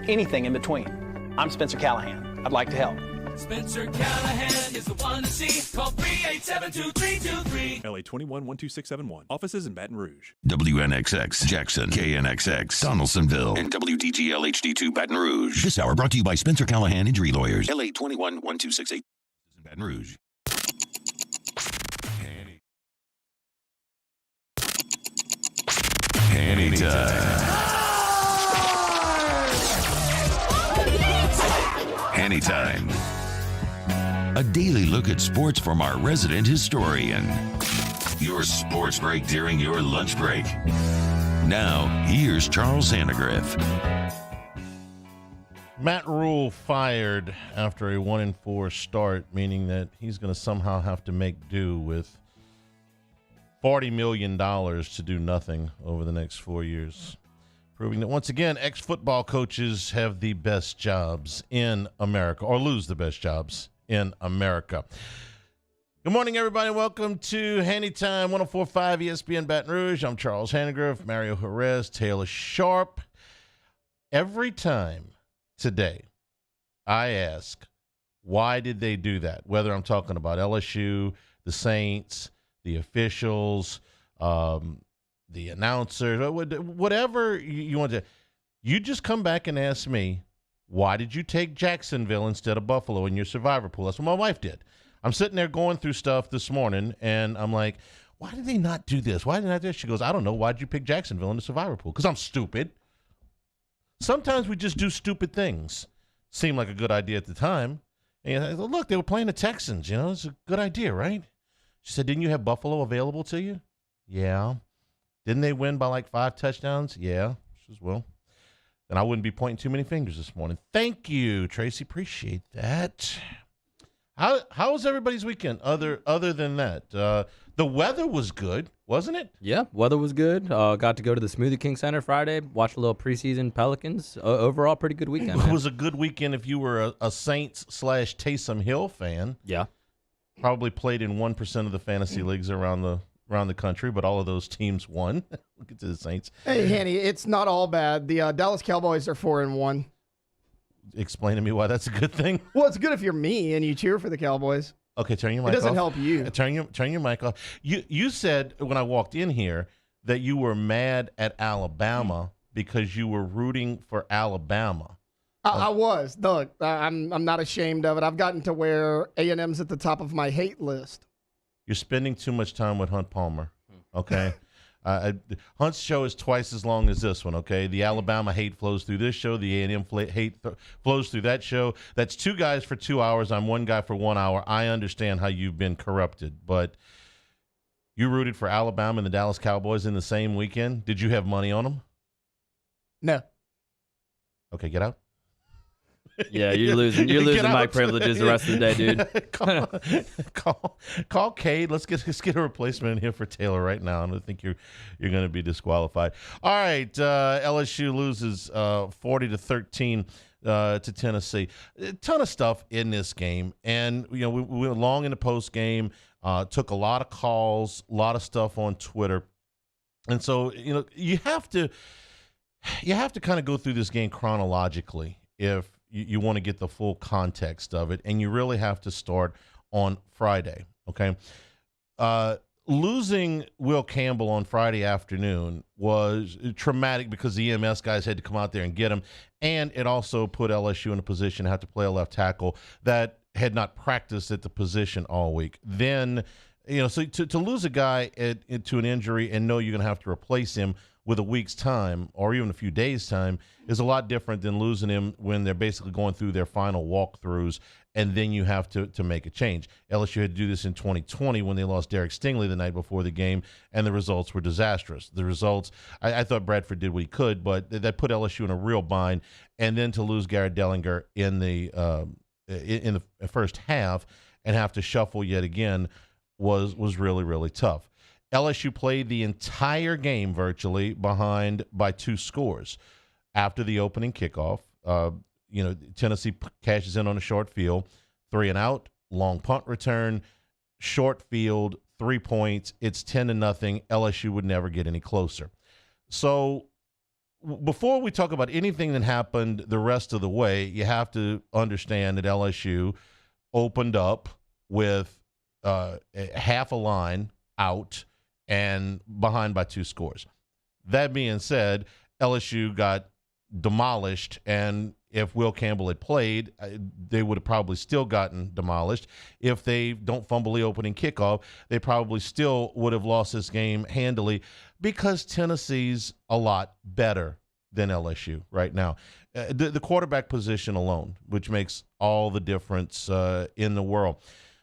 anything in between. I'm Spencer Callahan. I'd like to help. Spencer Callahan is the one to see. Call 387-2323. LA 21-12671. Offices in Baton Rouge. WNXX Jackson, KNXX Donaldsonville, and WDGL HD2 Baton Rouge. This hour brought to you by Spencer Callahan Injury Lawyers. LA 21-1268 in Baton Rouge. Hanny time. Hanny time. A daily look at sports from our resident historian. Your sports break during your lunch break. Now, here's Charles Sandegriff. Matt Rule fired after a 1-4 start, meaning that he's going to somehow have to make do with $40 million to do nothing over the next 4 years. Proving that, once again, ex-football coaches have the best jobs in America, or lose the best jobs in America. Good morning, everybody. Welcome to Hanny Time, 104.5 ESPN Baton Rouge. I'm Charles Sandegriff, Mario Jerez, Taylor Sharp. Every time today, I ask, why did they do that? Whether I'm talking about LSU, the Saints, the officials, the announcers, whatever you want to. You just come back and ask me, why did you take Jacksonville instead of Buffalo in your survivor pool? That's what my wife did. I'm sitting there going through stuff this morning, and I'm like, why did they not do this? Why did they not do this? She goes, I don't know. Why did you pick Jacksonville in the survivor pool? Because I'm stupid. Sometimes we just do stupid things. Seemed like a good idea at the time. And I thought, look, they were playing the Texans. You know, it's a good idea, right? She said, didn't you have Buffalo available to you? Yeah. Didn't they win by like 5 touchdowns? Yeah. She says, well, then I wouldn't be pointing too many fingers this morning. Thank you, Tracy. Appreciate that. How was everybody's weekend other than that? The weather was good, wasn't it? Yeah, weather was good. Got to go to the Smoothie King Center Friday, watch a little preseason Pelicans. Overall, pretty good weekend. It was a good weekend if you were a Saints/Taysom Hill fan. Yeah. Probably played in 1% of the fantasy leagues around the country, but all of those teams won. Look at the Saints. Hey, Hanny, it's not all bad. The Dallas Cowboys are 4-1. Explain to me why that's a good thing. Well, it's good if you're me and you cheer for the Cowboys. Okay, turn your mic off. It doesn't help you. Turn your mic off. You said when I walked in here that you were mad at Alabama because you were rooting for Alabama. I was. Look, I'm not ashamed of it. I've gotten to where A&M's at the top of my hate list. You're spending too much time with Hunt Palmer, okay? Hunt's show is twice as long as this one, okay? The Alabama hate flows through this show. The A&M hate flows through that show. That's 2 guys for 2 hours. I'm 1 guy for 1 hour. I understand how you've been corrupted, but you rooted for Alabama and the Dallas Cowboys in the same weekend. Did you have money on them? No. Okay, get out. Yeah, you're losing mic privileges the rest of the day, dude. call Cade. Let's get a replacement in here for Taylor right now. I don't think you're going to be disqualified. All right, LSU loses 40-13 to Tennessee. A ton of stuff in this game, and you know we went long in the post game. Took a lot of calls, a lot of stuff on Twitter, and so you know you have to kind of go through this game chronologically if you want to get the full context of it, and you really have to start on Friday, okay? Losing Will Campbell on Friday afternoon was traumatic because the EMS guys had to come out there and get him, and it also put LSU in a position to have to play a left tackle that had not practiced at the position all week. Then, you know, so to lose a guy to an injury and know you're going to have to replace him with a week's time or even a few days' time is a lot different than losing him when they're basically going through their final walkthroughs and then you have to make a change. LSU had to do this in 2020 when they lost Derek Stingley the night before the game, and the results were disastrous. The results, I thought Bradford did what he could, but that put LSU in a real bind. And then to lose Garrett Delinger in the first half and have to shuffle yet again was really, really tough. LSU played the entire game virtually behind by 2 scores. After the opening kickoff, Tennessee cashes in on a short field, 3 and out, long punt return, short field, 3 points. It's 10-0. LSU would never get any closer. So before we talk about anything that happened the rest of the way, you have to understand that LSU opened up with half a line out and behind by 2 scores. That being said, LSU got demolished, and if Will Campbell had played, they would have probably still gotten demolished. If they don't fumble the opening kickoff, they probably still would have lost this game handily because Tennessee's a lot better than LSU right now. The quarterback position alone, which makes all the difference in the world.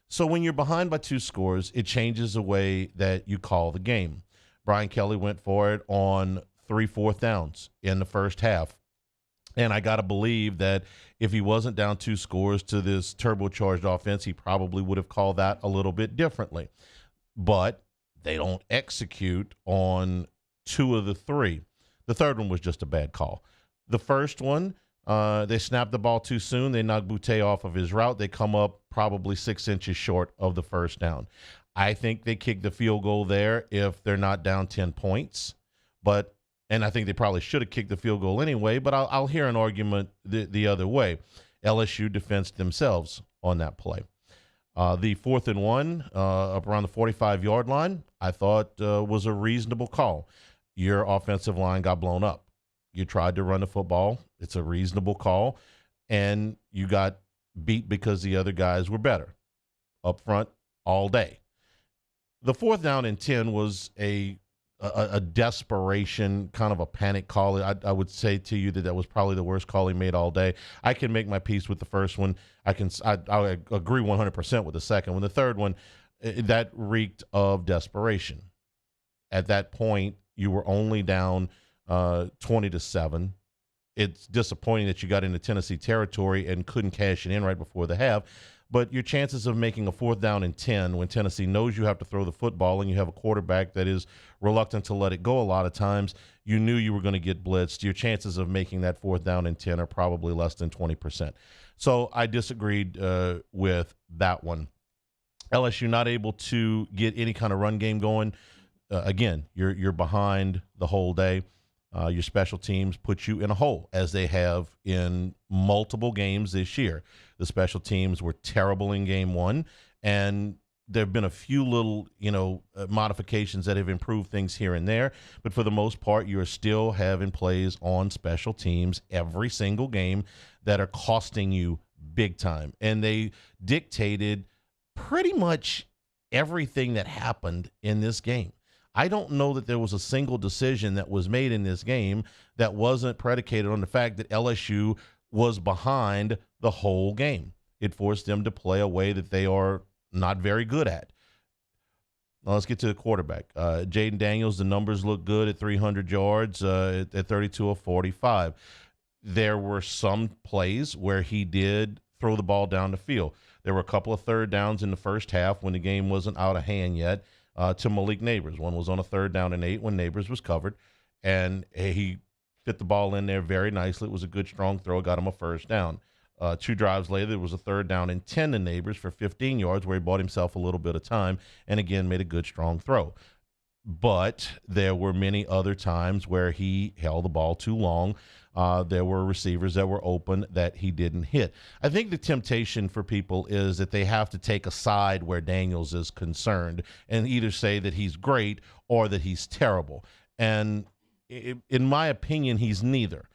So when you're behind by 2 scores, it changes the way that you call the game. Brian Kelly went for it on 3 4th downs in the first half. And I got to believe that if he wasn't down 2 scores to this turbocharged offense, he probably would have called that a little bit differently. But they don't execute on 2 of the 3. The third one was just a bad call. The first one, they snapped the ball too soon. They knocked Boutte off of his route. They come up probably 6 inches short of the first down. I think they kicked the field goal there if they're not down 10 points. And I think they probably should have kicked the field goal anyway, but I'll hear an argument the other way. LSU defensed themselves on that play. The 4th and 1 up around the 45-yard line, I thought was a reasonable call. Your offensive line got blown up. You tried to run the football. It's a reasonable call. And you got beat because the other guys were better up front all day. The 4th down and 10 was a desperation, kind of a panic call. I would say to you that was probably the worst call he made all day. I can make my peace with the first one. I agree 100% with the second one. The third one, that reeked of desperation. At that point, you were only down 20-7. It's disappointing that you got into Tennessee territory and couldn't cash it in right before the half. But your chances of making a 4th down and 10 when Tennessee knows you have to throw the football and you have a quarterback that is reluctant to let it go a lot of times, you knew you were going to get blitzed. Your chances of making that 4th down and 10 are probably less than 20%. So I disagreed with that one. LSU not able to get any kind of run game going. Again, you're behind the whole day. Your special teams put you in a hole, as they have in multiple games this year. The special teams were terrible in game 1, and there have been a few little, modifications that have improved things here and there. But for the most part, you're still having plays on special teams every single game that are costing you big time. And they dictated pretty much everything that happened in this game. I don't know that there was a single decision that was made in this game that wasn't predicated on the fact that LSU was behind the whole game. It forced them to play a way that they are not very good at. Now let's get to the quarterback. Jayden Daniels, the numbers look good at 300 yards at 32 of 45. There were some plays where he did throw the ball down the field. There were a couple of 3rd downs in the first half when the game wasn't out of hand yet. To Malik Neighbors. One was on a 3rd down and 8 when Neighbors was covered, and he fit the ball in there very nicely. It was a good, strong throw, got him a 1st down. 2 drives later, there was a 3rd down and 10 to Neighbors for 15 yards where he bought himself a little bit of time and, again, made a good, strong throw. But there were many other times where he held the ball too long. There were receivers that were open that he didn't hit. I think the temptation for people is that they have to take a side where Daniels is concerned and either say that he's great or that he's terrible. And in my opinion, he's neither.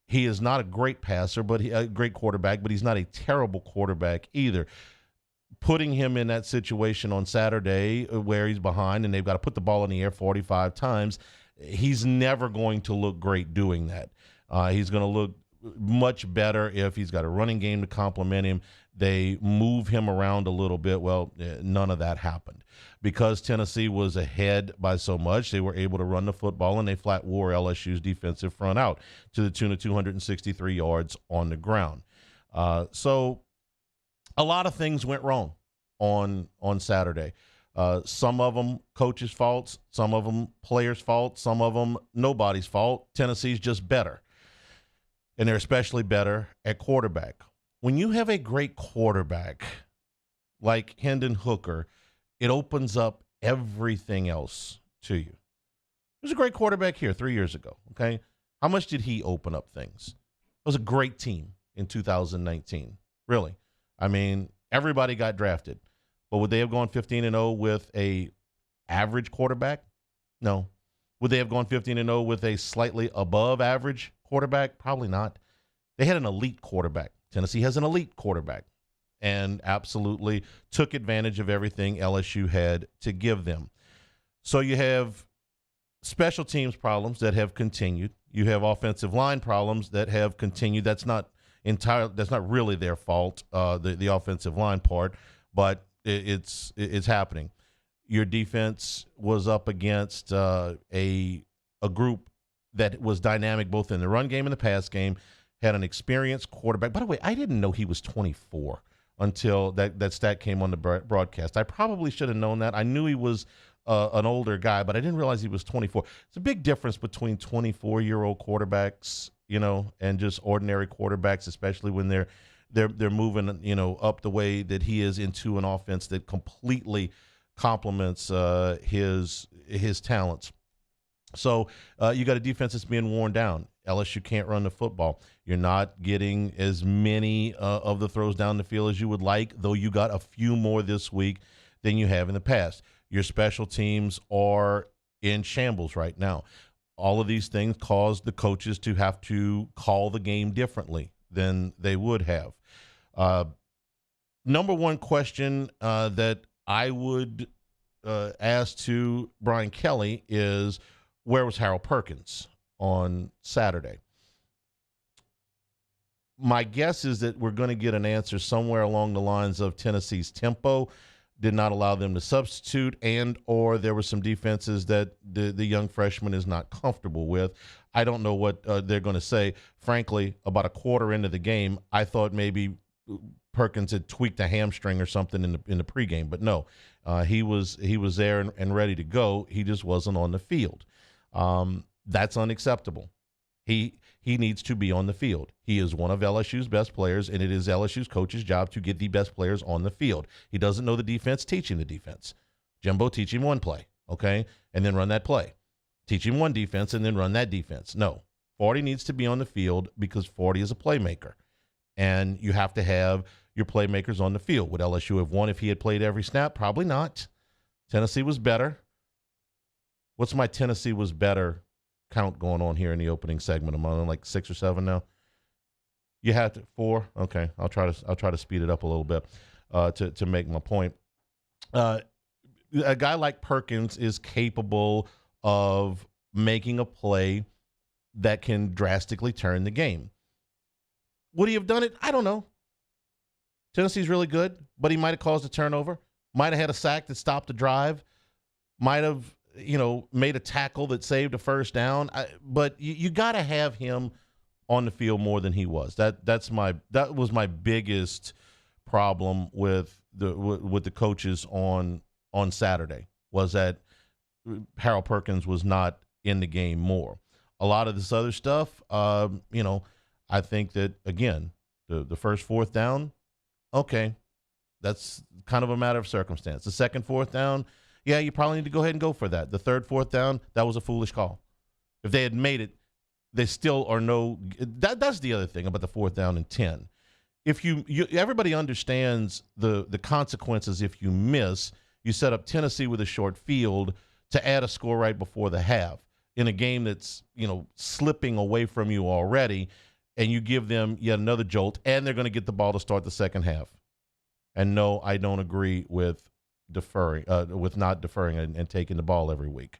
He is not a great passer, but a great quarterback, but he's not a terrible quarterback either. Putting him in that situation on Saturday where he's behind and they've got to put the ball in the air 45 times, he's never going to look great doing that. He's going to look much better if he's got a running game to complement him. They move him around a little bit. Well, none of that happened. Because Tennessee was ahead by so much, they were able to run the football, and they flat wore LSU's defensive front out to the tune of 263 yards on the ground. So a lot of things went wrong on Saturday. Some of them coaches' faults, some of them players' faults, some of them nobody's fault. Tennessee's just better. And they're especially better at quarterback. When you have a great quarterback like Hendon Hooker, it opens up everything else to you. There's a great quarterback here 3 years ago, okay? How much did he open up things? It was a great team in 2019, really. I mean, everybody got drafted. But would they have gone 15-0 with a average quarterback? No. Would they have gone 15-0 with a slightly above average quarterback? Probably not. They had an elite quarterback. Tennessee has an elite quarterback and absolutely took advantage of everything LSU had to give them. So you have special teams problems that have continued. You have offensive line problems that have continued. That's not really their fault, the offensive line part, but it's happening. Your defense was up against a group that was dynamic both in the run game and the pass game, had an experienced quarterback. By the way, I didn't know he was 24 until that stat came on the broadcast. I probably should have known that. I knew he was an older guy, but I didn't realize he was 24. It's a big difference between 24-year-old quarterbacks, and just ordinary quarterbacks, especially when they're moving, up the way that he is into an offense that completely complements his talents. So you got a defense that's being worn down. LSU can't run the football. You're not getting as many of the throws down the field as you would like, though you got a few more this week than you have in the past. Your special teams are in shambles right now. All of these things cause the coaches to have to call the game differently than they would have. Number one question that I would ask to Brian Kelly is, where was Harold Perkins on Saturday? My guess is that we're going to get an answer somewhere along the lines of Tennessee's tempo did not allow them to substitute, and or there were some defenses that the young freshman is not comfortable with. I don't know what they're going to say. Frankly, about a quarter into the game, I thought maybe Perkins had tweaked a hamstring or something in the pregame, but no, he was there and ready to go. He just wasn't on the field. That's unacceptable. He needs to be on the field. He is one of LSU's best players, and it is LSU's coach's job to get the best players on the field. He doesn't know the defense, teach him the defense. Jimbo, teach him one play, okay, and then run that play. Teach him one defense and then run that defense. No, 40 needs to be on the field because 40 is a playmaker, and you have to have your playmakers on the field. Would LSU have won if he had played every snap? Probably not. Tennessee was better. What's my Tennessee was better count going on here in the opening segment? I'm on like 6 or 7 now. You have to 4. Okay, I'll try to speed it up a little bit to make my point. A guy like Perkins is capable of making a play that can drastically turn the game. Would he have done it? I don't know. Tennessee's really good, but he might have caused a turnover. Might have had a sack that stopped the drive. Might have made a tackle that saved a first down. But you got to have him on the field more than he was. That was my biggest problem with the coaches on Saturday, was that Harold Perkins was not in the game more. A lot of this other stuff, I think that, again, the first fourth down, okay, that's kind of a matter of circumstance. The second fourth down, yeah, you probably need to go ahead and go for that. The third, fourth down, that was a foolish call. If they had made it, they still are no. That's the other thing about the fourth down and 10. If you everybody understands the consequences if you miss. You set up Tennessee with a short field to add a score right before the half in a game that's slipping away from you already, and you give them yet another jolt, and they're going to get the ball to start the second half. And no, I don't agree with not deferring and taking the ball every week.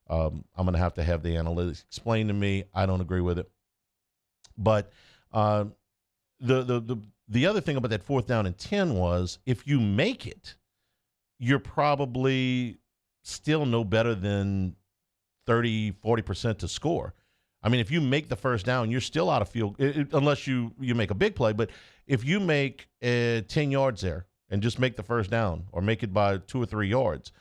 I'm going to have the analytics explain to me. I don't agree with it. But the other thing about that fourth down and 10 was, if you make it, you're probably still no better than 30-40% to score. I mean, if you make the first down, you're still out of field, unless you make a big play. But if you make 10 yards there and just make the first down, or make it by 2 or 3 yards,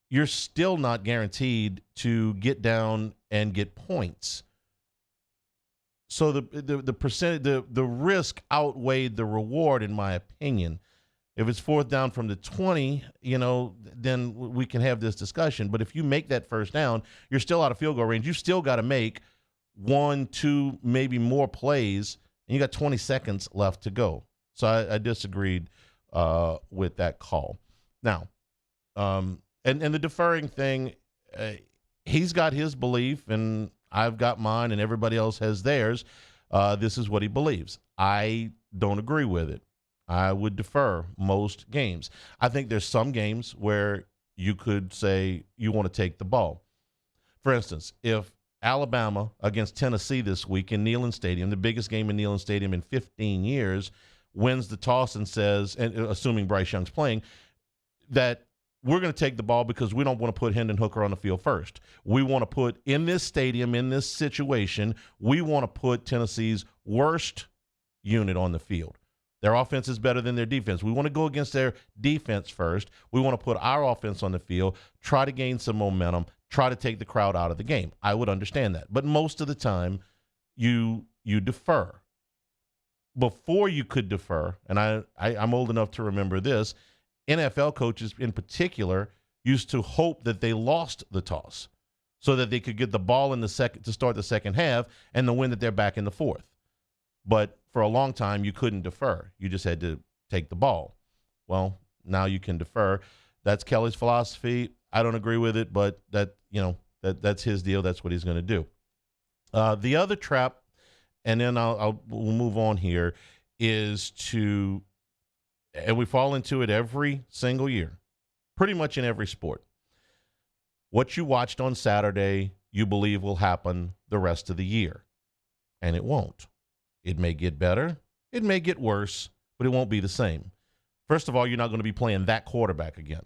you're still not guaranteed to get down and get points. So the percentage, the risk outweighed the reward, in my opinion. If it's fourth down from the 20, then we can have this discussion. But if you make that first down, you're still out of field goal range. You still got to make 1, 2, maybe more plays, and you got 20 seconds left to go. So I disagreed with that call. Now, and the deferring thing, he's got his belief, and I've got mine, and everybody else has theirs. This is what he believes. I don't agree with it. I would defer most games. I think there's some games where you could say you want to take the ball. For instance, if Alabama against Tennessee this week in Neyland Stadium, the biggest game in Neyland Stadium in 15 years, wins the toss and says, and assuming Bryce Young's playing, that we're going to take the ball because we don't want to put Hendon Hooker on the field first. We want to put, in this stadium, in this situation, we want to put Tennessee's worst unit on the field. Their offense is better than their defense. We want to go against their defense first. We want to put our offense on the field, try to gain some momentum, try to take the crowd out of the game. I would understand that. But most of the time, you defer. Before you could defer, and I'm old enough to remember this, NFL coaches in particular used to hope that they lost the toss so that they could get the ball in the second to start the second half and the win that they're back in the fourth. But for a long time, you couldn't defer. You just had to take the ball. Well, now you can defer. That's Kelly's philosophy. I don't agree with it, but that's his deal. That's what he's going to do. The other trap, and then we'll move on here, is to, and we fall into it every single year, pretty much in every sport. What you watched on Saturday, you believe will happen the rest of the year, and it won't. It may get better, it may get worse, but it won't be the same. First of all, you're not going to be playing that quarterback again.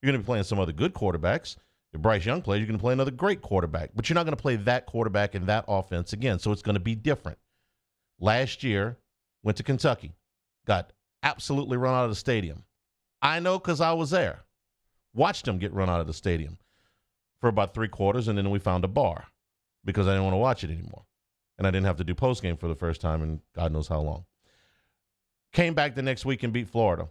You're going to be playing some other good quarterbacks. If Bryce Young plays, you're going to play another great quarterback, but you're not going to play that quarterback and that offense again, so it's going to be different. Last year, went to Kentucky, got absolutely run out of the stadium. I know because I was there. Watched them get run out of the stadium for about 3 quarters, and then we found a bar because I didn't want to watch it anymore. And I didn't have to do postgame for the first time in God knows how long. Came back the next week and beat Florida.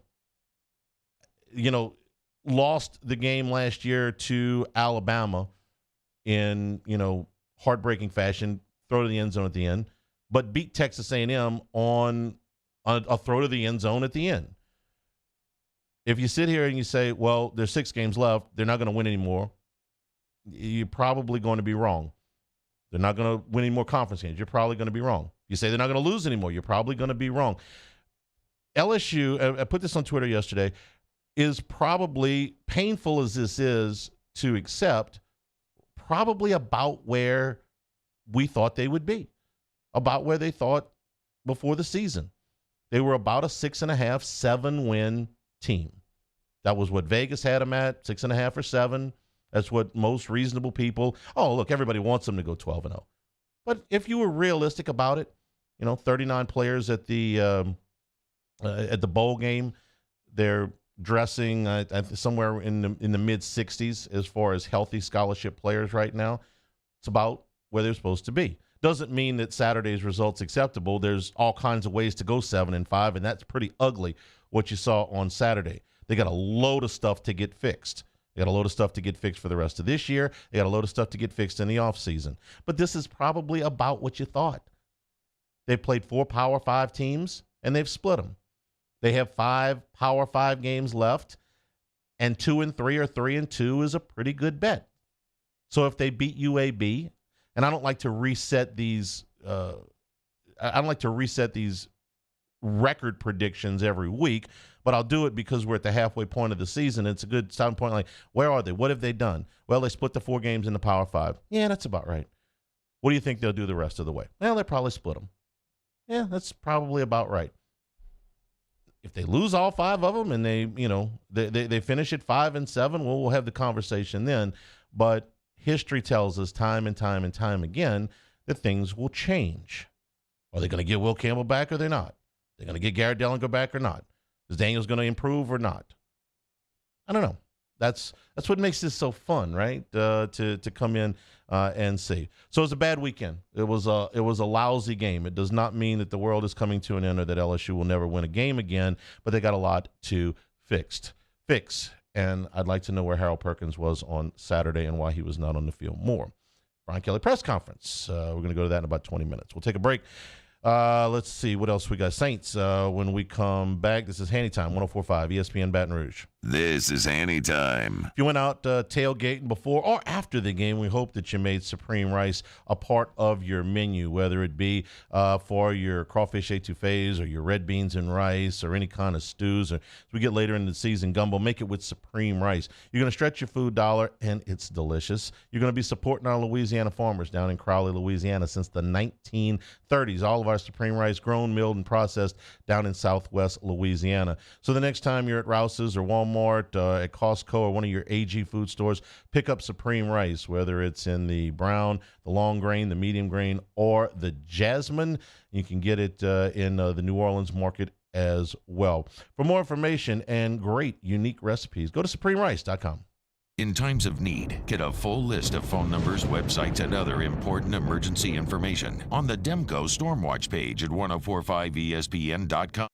Lost the game last year to Alabama in, heartbreaking fashion, throw to the end zone at the end, but beat Texas A&M on a throw to the end zone at the end. If you sit here and you say, well, there's 6 games left, they're not going to win anymore, you're probably going to be wrong. They're not going to win any more conference games. You're probably going to be wrong. You say they're not going to lose anymore. You're probably going to be wrong. LSU, I put this on Twitter yesterday, is probably, painful as this is to accept, probably about where we thought they would be, about where they thought before the season. They were about a 6.5, 7-win team. That was what Vegas had them at, 6.5 or 7. That's what most reasonable people, look, everybody wants them to go 12-0. But if you were realistic about it, 39 players at the bowl game, they're dressing somewhere in the mid-60s as far as healthy scholarship players right now. It's about where they're supposed to be. Doesn't mean that Saturday's result's acceptable. There's all kinds of ways to go 7-5, and that's pretty ugly what you saw on Saturday. They got a load of stuff to get fixed. They got a load of stuff to get fixed for the rest of this year. They got a load of stuff to get fixed in the offseason. But this is probably about what you thought. They've played 4 Power 5 teams, and they've split them. They have 5 Power 5 games left, and 2-3 or 3-2 is a pretty good bet. So if they beat UAB, and I don't like to reset these record predictions every week, but I'll do it because we're at the halfway point of the season. It's a good starting point. Like, where are they? What have they done? Well, they split the 4 games in the Power 5. Yeah, that's about right. What do you think they'll do the rest of the way? Well, they'll probably split them. Yeah, that's probably about right. If they lose all 5 of them and they finish at 5-7, well, we'll have the conversation then. But history tells us time and time and time again that things will change. Are they going to get Will Campbell back or they're not? They're going to get Garrett Delinger back or not? Is Daniels going to improve or not? I don't know. That's what makes this so fun, right? To come in and see. So it was a bad weekend. It was a lousy game. It does not mean that the world is coming to an end or that LSU will never win a game again, but they got a lot to fix. And I'd like to know where Harold Perkins was on Saturday and why he was not on the field more. Brian Kelly press conference. We're going to go to that in about 20 minutes. We'll take a break. Let's see what else we got. Saints, when we come back, this is Hanny Time, 104.5 ESPN Baton Rouge. This is Hanny Time. If you went out tailgating before or after the game, we hope that you made Supreme Rice a part of your menu, whether it be for your crawfish etouffees or your red beans and rice or any kind of stews. Or as we get later in the season, gumbo, make it with Supreme Rice. You're going to stretch your food dollar, and it's delicious. You're going to be supporting our Louisiana farmers down in Crowley, Louisiana since the 1930s. All of our Supreme Rice grown, milled, and processed down in Southwest Louisiana. So the next time you're at Rouse's or Walmart, at Costco, or one of your AG food stores, pick up Supreme Rice, whether it's in the brown, the long grain, the medium grain, or the jasmine. You can get it in the New Orleans market as well. For more information and great unique recipes, go to supremerice.com. In times of need, get a full list of phone numbers, websites, and other important emergency information on the Demco Stormwatch page at 1045ESPN.com.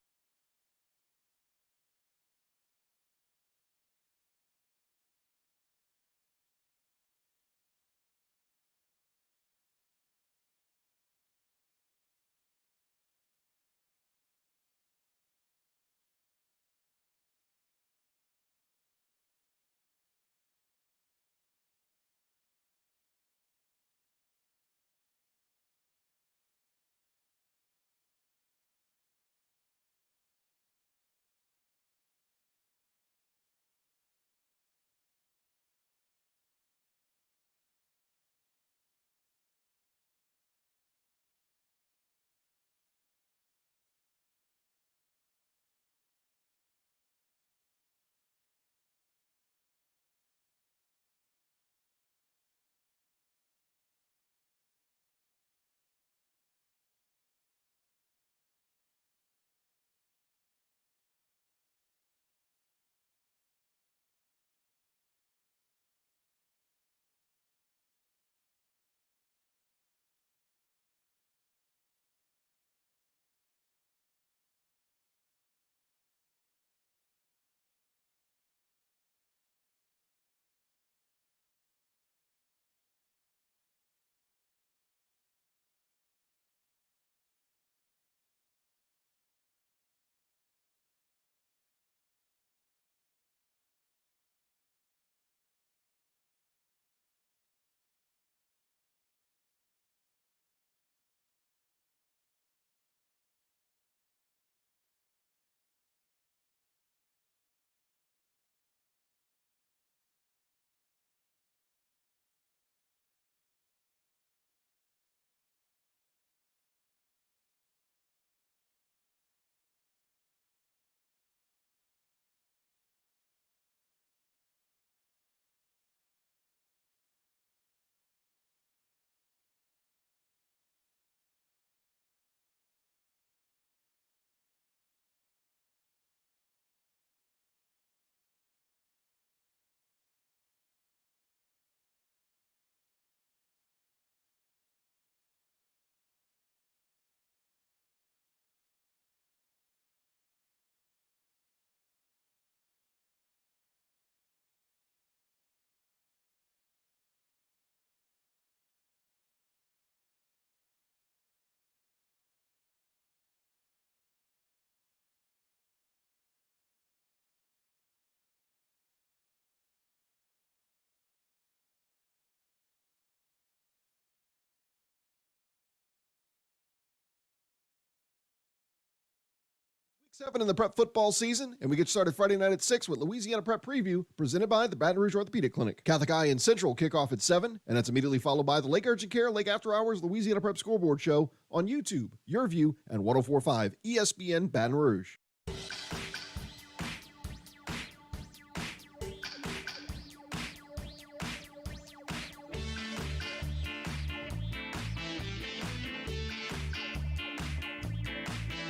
Week 7 in the prep football season, and we get started Friday night at 6 with Louisiana Prep Preview, presented by the Baton Rouge Orthopedic Clinic. Catholic Eye and Central kick off at 7, and that's immediately followed by the Lake Urgent Care Lake After Hours Louisiana Prep Scoreboard Show on YouTube, Your View, and 104.5 ESPN Baton Rouge.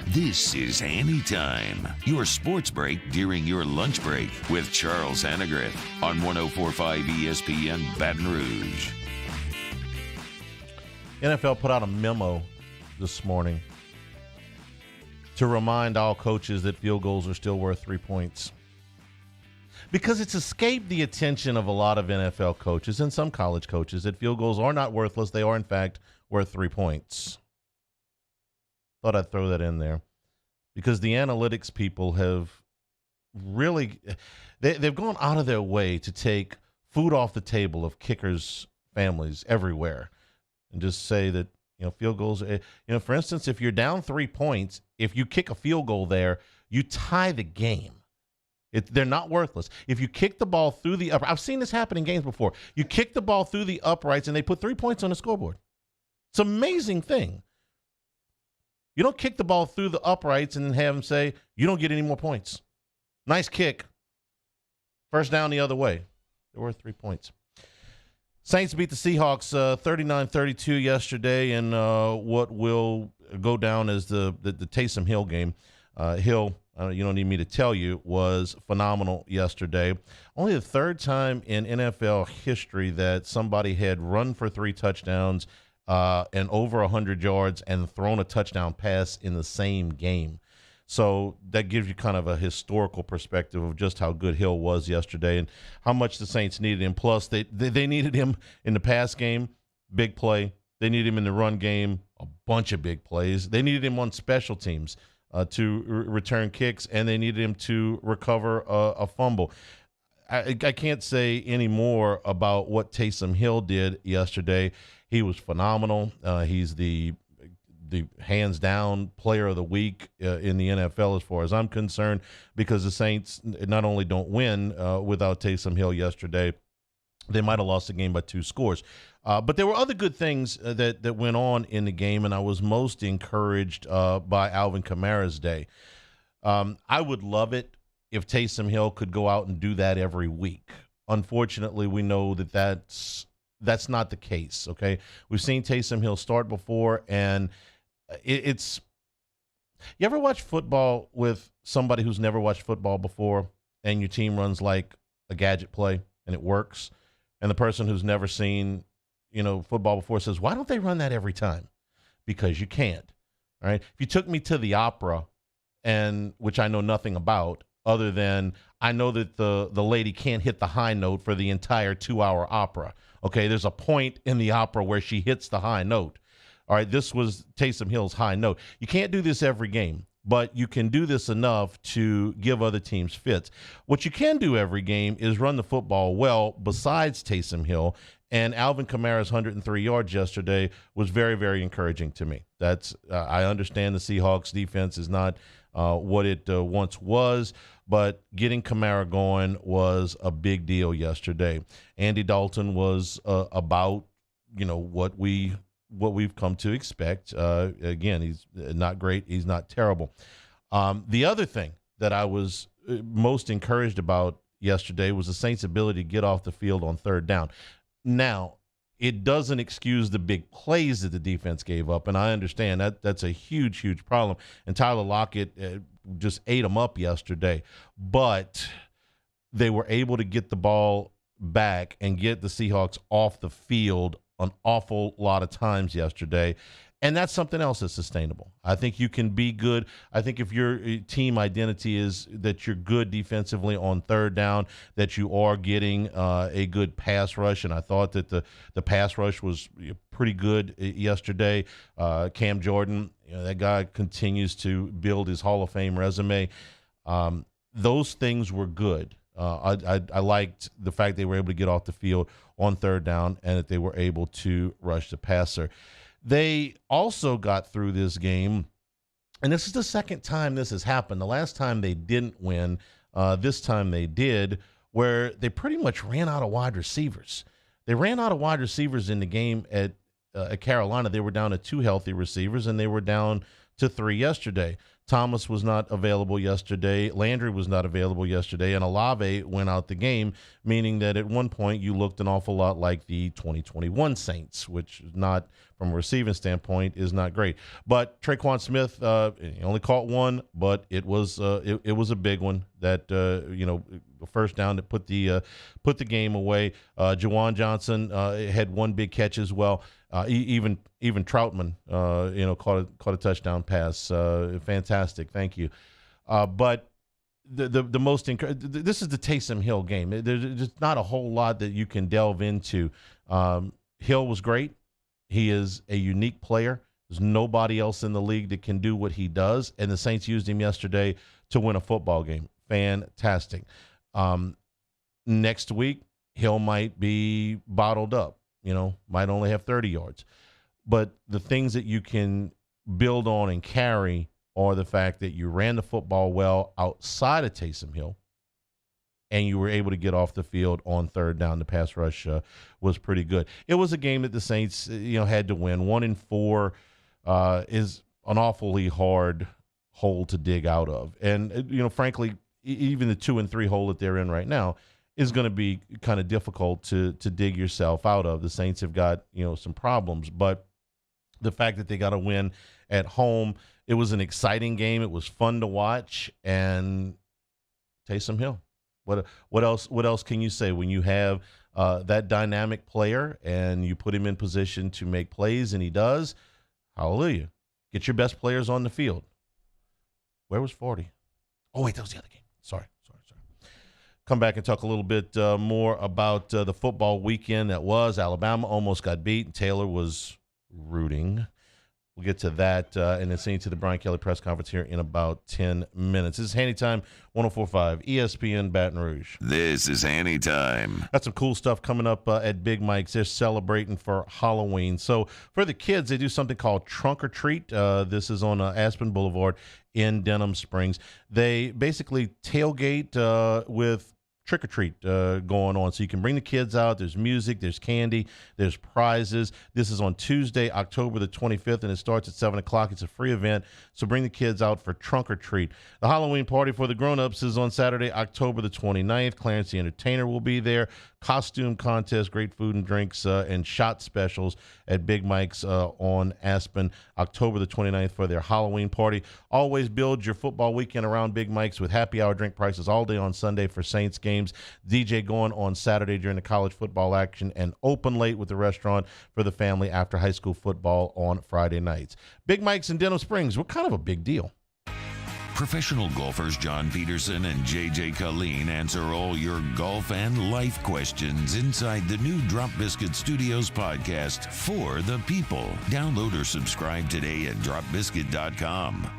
This is Hanny Time, your sports break during your lunch break with Charles Hannegriff on 104.5 ESPN Baton Rouge. NFL put out a memo this morning to remind all coaches that field goals are still worth 3 points. Because it's escaped the attention of a lot of NFL coaches and some college coaches that field goals are not worthless. They are, in fact, worth 3 points. Thought I'd throw that in there. Because the analytics people have really they've gone out of their way to take food off the table of kickers' families everywhere and just say that, field goals, for instance, if you're down 3 points, if you kick a field goal there, you tie the game. They're not worthless. If you kick the ball through the uprights, I've seen this happen in games before. You kick the ball through the uprights and they put 3 points on the scoreboard. It's an amazing thing. You don't kick the ball through the uprights and have them say, you don't get any more points. Nice kick. First down the other way. There were 3 points. Saints beat the Seahawks 39-32 yesterday in what will go down as the Taysom Hill game. Hill, you don't need me to tell you, was phenomenal yesterday. Only the third time in NFL history that somebody had run for 3 touchdowns and over 100 yards and thrown a touchdown pass in the same game. So that gives you kind of a historical perspective of just how good Hill was yesterday and how much the Saints needed him. Plus, they needed him in the pass game, big play. They needed him in the run game, a bunch of big plays. They needed him on special teams to return kicks, and they needed him to recover a fumble. I can't say any more about what Taysom Hill did yesterday. He was phenomenal. He's the hands-down player of the week in the NFL as far as I'm concerned, because the Saints not only don't win without Taysom Hill yesterday, they might have lost the game by 2 scores. But there were other good things that went on in the game, and I was most encouraged by Alvin Kamara's day. I would love it if Taysom Hill could go out and do that every week. Unfortunately, we know that's not the case, okay? We've seen Taysom Hill start before, and it's – you ever watch football with somebody who's never watched football before and your team runs like a gadget play and it works, and the person who's never seen, football before says, why don't they run that every time? Because you can't, all right? If you took me to the opera, and which I know nothing about other than I know that the lady can't hit the high note for the entire 2-hour opera. Okay, there's a point in the opera where she hits the high note. All right, this was Taysom Hill's high note. You can't do this every game, but you can do this enough to give other teams fits. What you can do every game is run the football well besides Taysom Hill, and Alvin Kamara's 103 yards yesterday was very, very encouraging to me. I understand the Seahawks defense is not what it once was, but getting Kamara going was a big deal yesterday. Andy Dalton was about, what we've come to expect. Again, he's not great. He's not terrible. The other thing that I was most encouraged about yesterday was the Saints' ability to get off the field on third down. Now, it doesn't excuse the big plays that the defense gave up, and I understand that's a huge, huge problem. And Tyler Lockett just ate them up yesterday. But they were able to get the ball back and get the Seahawks off the field an awful lot of times yesterday. And that's something else that's sustainable. I think you can be good. I think if your team identity is that you're good defensively on third down, that you are getting a good pass rush, and I thought that the pass rush was pretty good yesterday. Cam Jordan, that guy continues to build his Hall of Fame resume. Those things were good. I liked the fact they were able to get off the field on third down and that they were able to rush the passer. They also got through this game, and this is the second time this has happened. The last time they didn't win, this time they did, where they pretty much ran out of wide receivers. They ran out of wide receivers in the game at Carolina. They were down to 2 healthy receivers, and they were down to 3 yesterday. Thomas was not available yesterday. Landry was not available yesterday. And Olave went out the game, meaning that at one point you looked an awful lot like the 2021 Saints, which is not, from a receiving standpoint, is not great. But Traquan Smith, he only caught 1, but it was a big one that, first down that put the game away. Juwan Johnson had 1 big catch as well. Even Troutman, caught a touchdown pass. Fantastic, thank you. But the most this is the Taysom Hill game. There's just not a whole lot that you can delve into. Hill was great. He is a unique player. There's nobody else in the league that can do what he does, and the Saints used him yesterday to win a football game. Fantastic. Next week, Hill might be bottled up, might only have 30 yards. But the things that you can build on and carry are the fact that you ran the football well outside of Taysom Hill, and you were able to get off the field on third down. The pass rush was pretty good. It was a game that the Saints, had to win. 1-4 is an awfully hard hole to dig out of. And, frankly, even the 2-3 hole that they're in right now is going to be kind of difficult to dig yourself out of. The Saints have got, some problems. But the fact that they got a win at home, it was an exciting game. It was fun to watch. And Taysom Hill. What else can you say when you have that dynamic player and you put him in position to make plays, and he does? Hallelujah. Get your best players on the field. Where was 40? Oh, wait, that was the other game. Sorry. Come back and talk a little bit more about the football weekend that was. Alabama almost got beat, and Taylor was rooting. We'll get to that and then see to the Brian Kelly press conference here in about 10 minutes. This is Hanny Time, 104.5 ESPN Baton Rouge. This is Hanny Time. Got some cool stuff coming up at Big Mike's. They're celebrating for Halloween. So for the kids, they do something called Trunk or Treat. This is on Aspen Boulevard in Denham Springs. They basically tailgate with trick-or-treat going on. So you can bring the kids out. There's music, there's candy, there's prizes. This is on Tuesday, October the 25th, and it starts at 7 o'clock. It's a free event, so bring the kids out for Trunk or Treat. The Halloween party for the grown-ups is on Saturday, October the 29th. Clarence the Entertainer will be there. Costume contest, great food and drinks, and shot specials at Big Mike's on Aspen, October the 29th for their Halloween party. Always build your football weekend around Big Mike's with happy hour drink prices all day on Sunday for Saints games. DJ going on Saturday during the college football action, and open late with the restaurant for the family after high school football on Friday nights. Big Mike's in Denham Springs. What kind of a big deal? Professional golfers John Peterson and JJ Colleen answer all your golf and life questions inside the new Drop Biscuit Studios podcast for the people. Download or subscribe today at dropbiscuit.com.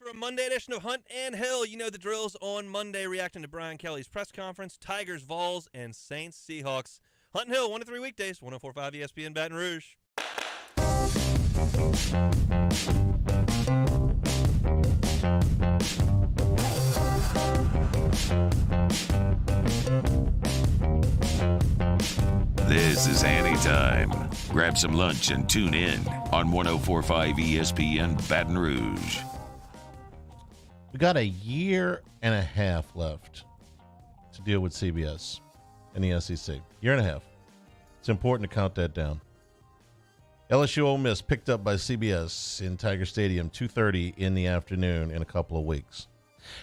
For a Monday edition of Hunt and Hill. You know the drills on Monday, reacting to Brian Kelly's press conference, Tigers, Vols, and Saints, Seahawks. Hunt and Hill, 1 to 3 weekdays, 104.5 ESPN Baton Rouge. This is Hanny time. Grab some lunch and tune in on 104.5 ESPN Baton Rouge. We got a year and a half left to deal with CBS and the SEC. Year and a half. It's important to count that down. LSU Ole Miss picked up by CBS in Tiger Stadium, 2:30 in the afternoon in a couple of weeks.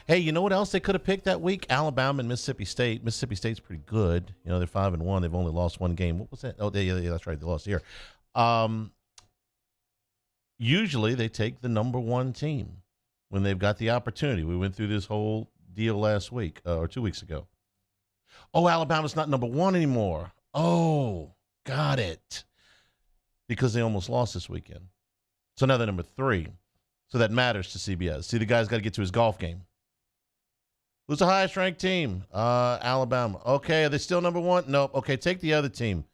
Hey, you know what else they could have picked that week? Alabama and Mississippi State. Mississippi State's pretty good. You know, they're 5-1. They've only lost one game. What was that? Oh, yeah, that's right. They lost here. Usually they take the number one team when they've got the opportunity. We went through this whole deal last week or 2 weeks ago. Oh, Alabama's not number one anymore. Oh, got it. Because they almost lost this weekend. So now they're number 3. So that matters to CBS. See, the guy's got to get to his golf game. Who's the highest ranked team? Alabama. Okay, are they still number 1? Nope. Okay, take the other team.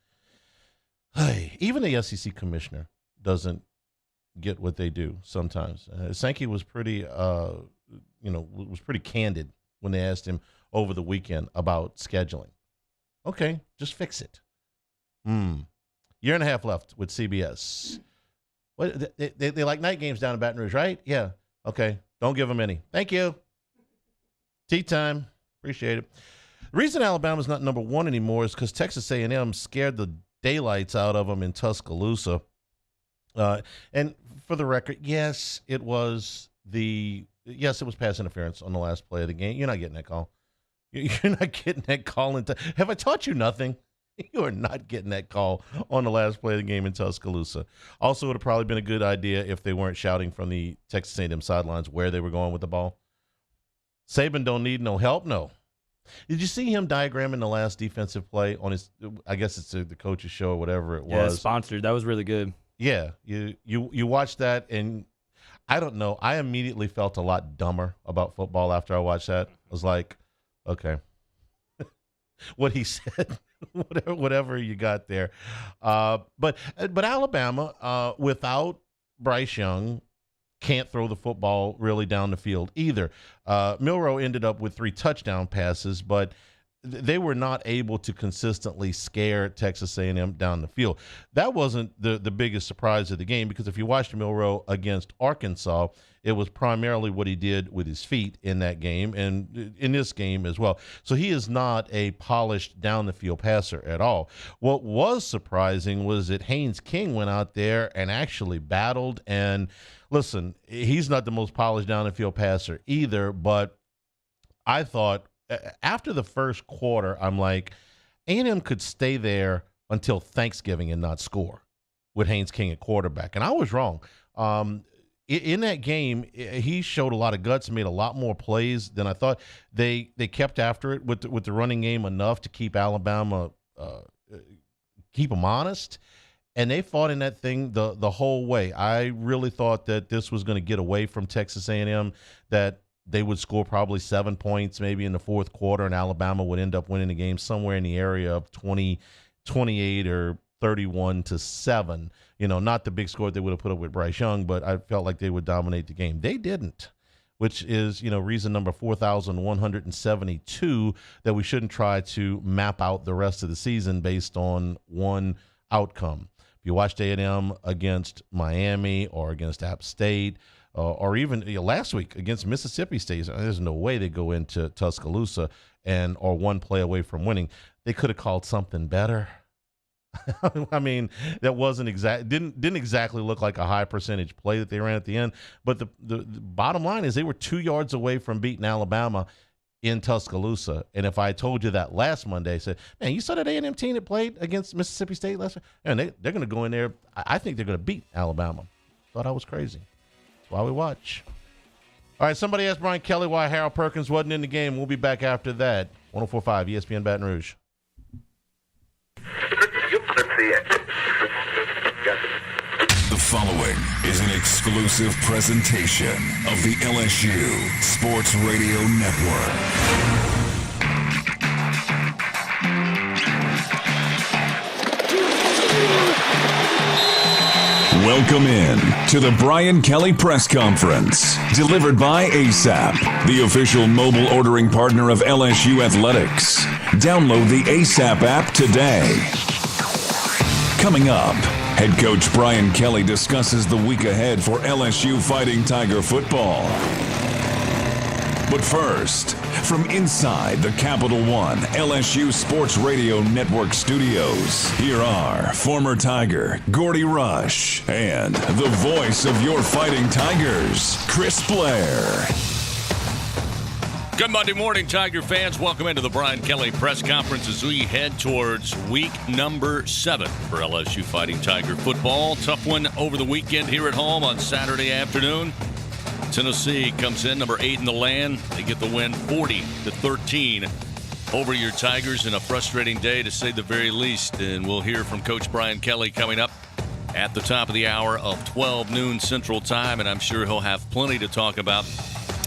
Hey, even the SEC commissioner doesn't get what they do sometimes. Sankey was pretty, was pretty candid when they asked him over the weekend about scheduling. Okay, just fix it. Year and a half left with CBS. What, they like night games down in Baton Rouge, right? Yeah. Okay, don't give them any. Thank you. Tea time. Appreciate it. The reason Alabama's not number 1 anymore is because Texas A&M scared the daylights out of them in Tuscaloosa. And for the record, yes, it was pass interference on the last play of the game. You're not getting that call. You're not getting that call. Have I taught you nothing? You are not getting that call on the last play of the game in Tuscaloosa. Also, it would have probably been a good idea if they weren't shouting from the Texas A&M sidelines where they were going with the ball. Saban don't need no help, no. Did you see him diagramming the last defensive play on his, I guess it's the coach's show or whatever it was? Yeah, sponsored. That was really good. Yeah, you watched that, and I don't know. I immediately felt a lot dumber about football after I watched that. I was like, okay. What he said, whatever you got there. But Alabama, without Bryce Young, can't throw the football really down the field either. Milroe ended up with 3 touchdown passes, but they were not able to consistently scare Texas A&M down the field. That wasn't the biggest surprise of the game, because if you watched Milroe against Arkansas, it was primarily what he did with his feet in that game and in this game as well. So he is not a polished down-the-field passer at all. What was surprising was that Haynes King went out there and actually battled. And listen, he's not the most polished down-the-field passer either, but I thought after the first quarter, I'm like, A&M could stay there until Thanksgiving and not score with Haynes King at quarterback. And I was wrong. In that game, he showed a lot of guts, made a lot more plays than I thought. They kept after it with the running game enough to keep Alabama, keep them honest. And they fought in that thing the whole way. I really thought that this was going to get away from Texas A&M, that they would score probably 7 points maybe in the fourth quarter, and Alabama would end up winning the game somewhere in the area of 28 or 31-7. You know, not the big score they would have put up with Bryce Young, but I felt like they would dominate the game. They didn't, which is, reason number 4,172 that we shouldn't try to map out the rest of the season based on one outcome. If you watched A&M against Miami or against App State, or even last week against Mississippi State, there's no way they go into Tuscaloosa or one play away from winning. They could have called something better. I mean, that wasn't didn't exactly look like a high percentage play that they ran at the end. But the bottom line is they were 2 yards away from beating Alabama in Tuscaloosa. And if I told you that last Monday, I said, man, you saw that A&M team that played against Mississippi State last week? And they're going to go in there. I think they're going to beat Alabama. Thought I was crazy. That's why we watch. All right, somebody asked Brian Kelly why Harold Perkins wasn't in the game. We'll be back after that. 104.5 ESPN Baton Rouge. The following is an exclusive presentation of the LSU Sports Radio Network. Welcome in to the Brian Kelly Press Conference, delivered by ASAP, the official mobile ordering partner of LSU Athletics. Download the ASAP app today. Coming up, head coach Brian Kelly discusses the week ahead for LSU Fighting Tiger football. But first, from inside the Capital One LSU Sports Radio Network studios, here are former Tiger Gordy Rush and the voice of your Fighting Tigers, Chris Blair. Good Monday morning, Tiger fans. Welcome into the Brian Kelly Press Conference as we head towards week number 7 for LSU Fighting Tiger football. Tough one over the weekend here at home on Saturday afternoon. Tennessee comes in number 8 in the land. They get the win 40-13 over your Tigers in a frustrating day, to say the very least. And we'll hear from Coach Brian Kelly coming up at the top of the hour of 12 noon Central Time. And I'm sure he'll have plenty to talk about,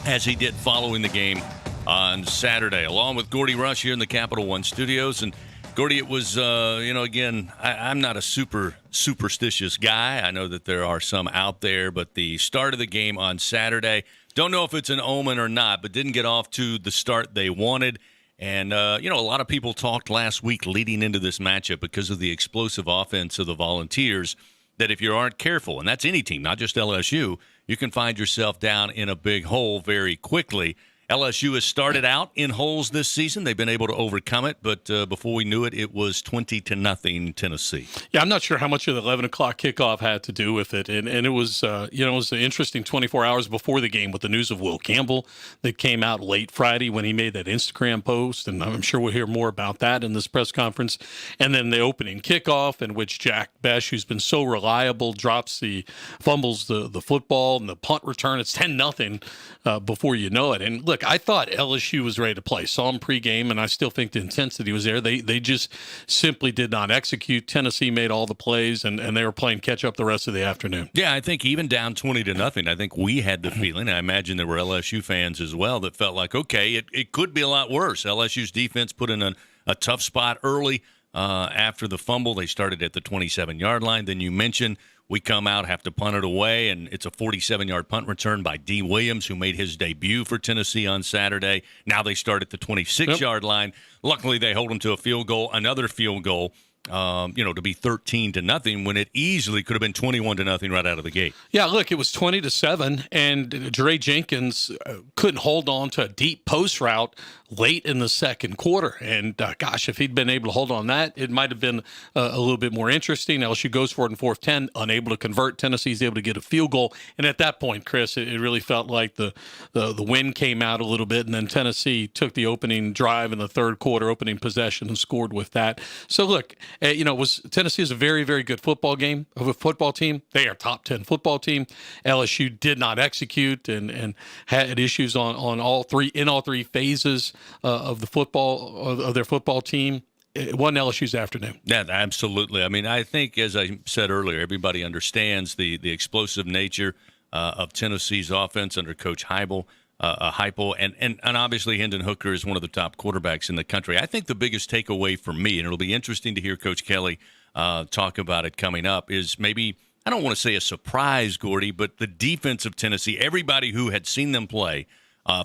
as he did following the game on Saturday, along with Gordy Rush here in the Capital One studios. And Gordy, it was, again, I'm not a superstitious guy. I know that there are some out there, but the start of the game on Saturday, don't know if it's an omen or not, but didn't get off to the start they wanted. And, a lot of people talked last week leading into this matchup because of the explosive offense of the Volunteers, that if you aren't careful, and that's any team, not just LSU, you can find yourself down in a big hole very quickly. LSU has started out in holes this season. They've been able to overcome it, but before we knew it, it was 20-0 Tennessee. Yeah, I'm not sure how much of the 11 o'clock kickoff had to do with it, and it was it was an interesting 24 hours before the game with the news of Will Campbell that came out late Friday when he made that Instagram post, and I'm sure we'll hear more about that in this press conference. And then the opening kickoff, in which Jack Besh, who's been so reliable, fumbles the football, and the punt return. It's 10-0 before you know it. And look, I thought LSU was ready to play. Saw them pregame, and I still think the intensity was there. They just simply did not execute. Tennessee made all the plays, and they were playing catch-up the rest of the afternoon. Yeah, I think even down 20-0, I think we had the feeling, I imagine there were LSU fans as well, that felt like, okay, it could be a lot worse. LSU's defense put in a tough spot early after the fumble. They started at the 27-yard line. Then you mentioned we come out, have to punt it away, and it's a 47-yard punt return by D. Williams, who made his debut for Tennessee on Saturday. Now they start at the 26-yard line. Luckily, they hold them to a field goal, another field goal, to be 13-0 when it easily could have been 21-0 right out of the gate. Yeah, look, it was 20-7, and Dre Jenkins couldn't hold on to a deep post route late in the second quarter. And gosh, if he'd been able to hold on that, it might have been a little bit more interesting. LSU goes for it in 4th 10, unable to convert. Tennessee's able to get a field goal. And at that point, Chris, it really felt like the wind came out a little bit, and then Tennessee took the opening drive in the third quarter, opening possession, and scored with that. So look, Tennessee is a very, very good football team. They are a top 10 football team. LSU did not execute and had issues on all three phases of their football team. It wasn't LSU's afternoon. Yeah, absolutely. I mean, I think, as I said earlier, everybody understands the explosive nature of Tennessee's offense under Coach Heupel. And obviously Hendon Hooker is one of the top quarterbacks in the country. I think the biggest takeaway for me, and it'll be interesting to hear Coach Kelly talk about it coming up, is maybe, I don't want to say a surprise, Gordy, but the defense of Tennessee, everybody who had seen them play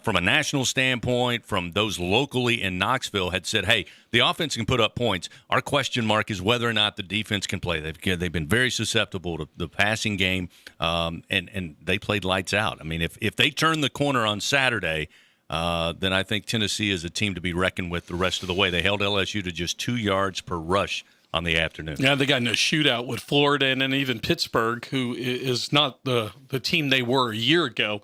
from a national standpoint, from those locally in Knoxville, had said, hey, the offense can put up points. Our question mark is whether or not the defense can play. They've been very susceptible to the passing game, and they played lights out. I mean, if they turn the corner on Saturday, then I think Tennessee is a team to be reckoned with the rest of the way. They held LSU to just 2 yards per rush on the afternoon. Yeah, they got in a shootout with Florida, and then even Pittsburgh, who is not the team they were a year ago,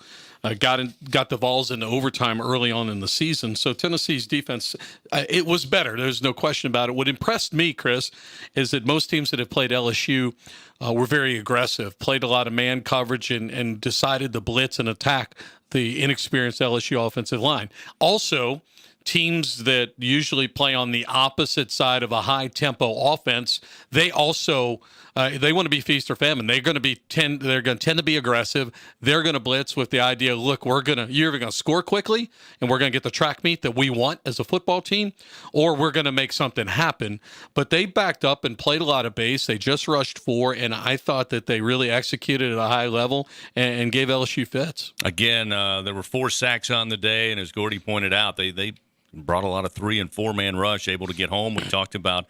got the Vols into overtime early on in the season. So Tennessee's defense, it was better. There's no question about it. What impressed me, Chris, is that most teams that have played LSU were very aggressive, played a lot of man coverage, and decided to blitz and attack the inexperienced LSU offensive line. Also, teams that usually play on the opposite side of a high-tempo offense, they also They want to be feast or famine. They're going to tend to be aggressive. They're going to blitz with the idea, look, you're either going to score quickly and we're going to get the track meet that we want as a football team, or we're going to make something happen. But they backed up and played a lot of base. They just rushed 4, and I thought that they really executed at a high level and gave LSU fits. Again, there were 4 sacks on the day, and as Gordy pointed out, they brought a lot of 3- and 4-man rush, able to get home. We talked about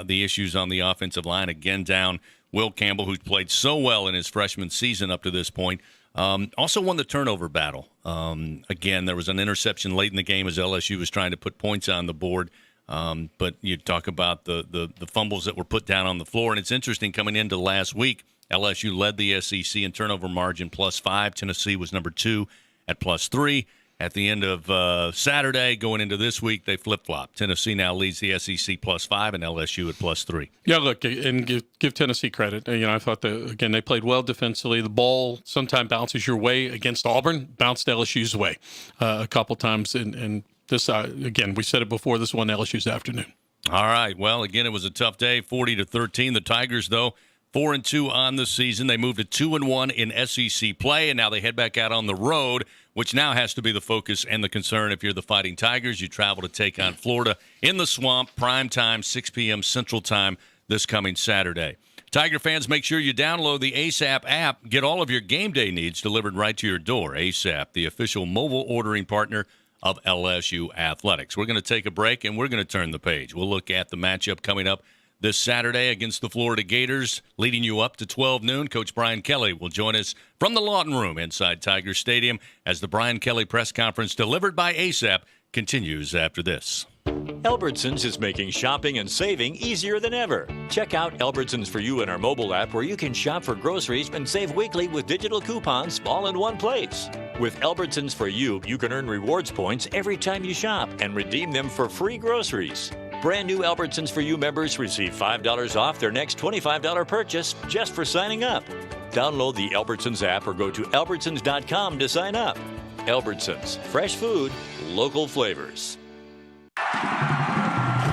the issues on the offensive line. Again, down Will Campbell, who's played so well in his freshman season up to this point. Also won the turnover battle. Again, there was an interception late in the game as LSU was trying to put points on the board. But you talk about the fumbles that were put down on the floor, and it's interesting coming into last week, LSU led the SEC in turnover margin +5. Tennessee was number 2 at +3. At the end of Saturday, going into this week, they flip-flop. Tennessee now leads the SEC +5 and LSU at +3. Yeah, look, and give Tennessee credit. I thought that, they played well defensively. The ball sometimes bounces your way against Auburn, bounced LSU's way a couple times. And this, again, we said it before, this won LSU's afternoon. All right. Well, again, it was a tough day, 40-13. The Tigers, though, 4-2 on the season. They moved to 2-1 in SEC play, and now they head back out on the road, which now has to be the focus and the concern if you're the Fighting Tigers. You travel to take on Florida in the Swamp, prime time, 6 p.m. Central Time this coming Saturday. Tiger fans, make sure you download the ASAP app. Get all of your game day needs delivered right to your door. ASAP, the official mobile ordering partner of LSU Athletics. We're going to take a break, and we're going to turn the page. We'll look at the matchup coming up this Saturday against the Florida Gators, leading you up to 12 noon. Coach Brian Kelly will join us from the Lawton Room inside Tiger Stadium as the Brian Kelly press conference delivered by ASAP continues after this. Albertsons is making shopping and saving easier than ever. Check out Albertsons For You in our mobile app, where you can shop for groceries and save weekly with digital coupons all in one place. With Albertsons For You, you can earn rewards points every time you shop and redeem them for free groceries. Brand new Albertsons For You members receive $5 off their next $25 purchase just for signing up. Download the Albertsons app or go to albertsons.com to sign up. Albertsons, fresh food, local flavors.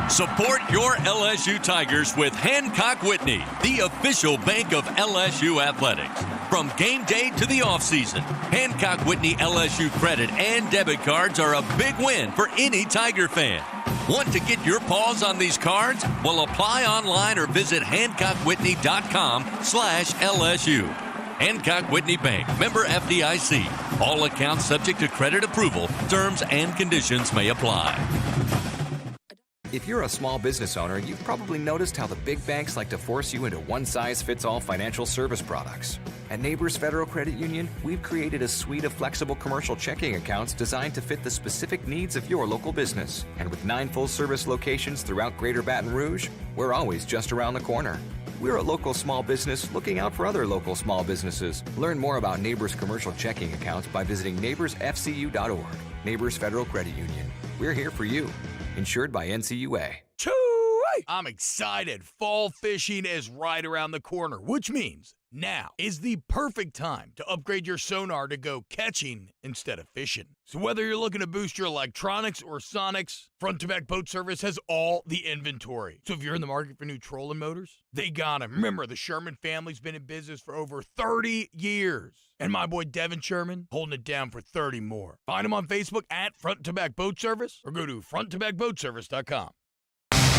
Support your LSU Tigers with Hancock Whitney, the official bank of LSU Athletics. From game day to the offseason, Hancock Whitney LSU credit and debit cards are a big win for any Tiger fan. Want to get your paws on these cards? Well, apply online or visit HancockWhitney.com/LSU. Hancock Whitney Bank, member FDIC. All accounts subject to credit approval. Terms and conditions may apply. If you're a small business owner, you've probably noticed how the big banks like to force you into one-size-fits-all financial service products. At Neighbors Federal Credit Union, we've created a suite of flexible commercial checking accounts designed to fit the specific needs of your local business. And with 9 full-service locations throughout Greater Baton Rouge, we're always just around the corner. We're a local small business looking out for other local small businesses. Learn more about Neighbors commercial checking accounts by visiting neighborsfcu.org. Neighbors Federal Credit Union. We're here for you. Insured by NCUA. I'm excited. Fall fishing is right around the corner, which means now is the perfect time to upgrade your sonar to go catching instead of fishing. So whether you're looking to boost your electronics or sonics, Front to Back Boat Service has all the inventory. So if you're in the market for new trolling motors, they got them. Remember, the Sherman family's been in business for over 30 years. And my boy Devin Sherman holding it down for 30 more. Find him on Facebook at Front to Back Boat Service or go to fronttobackboatservice.com.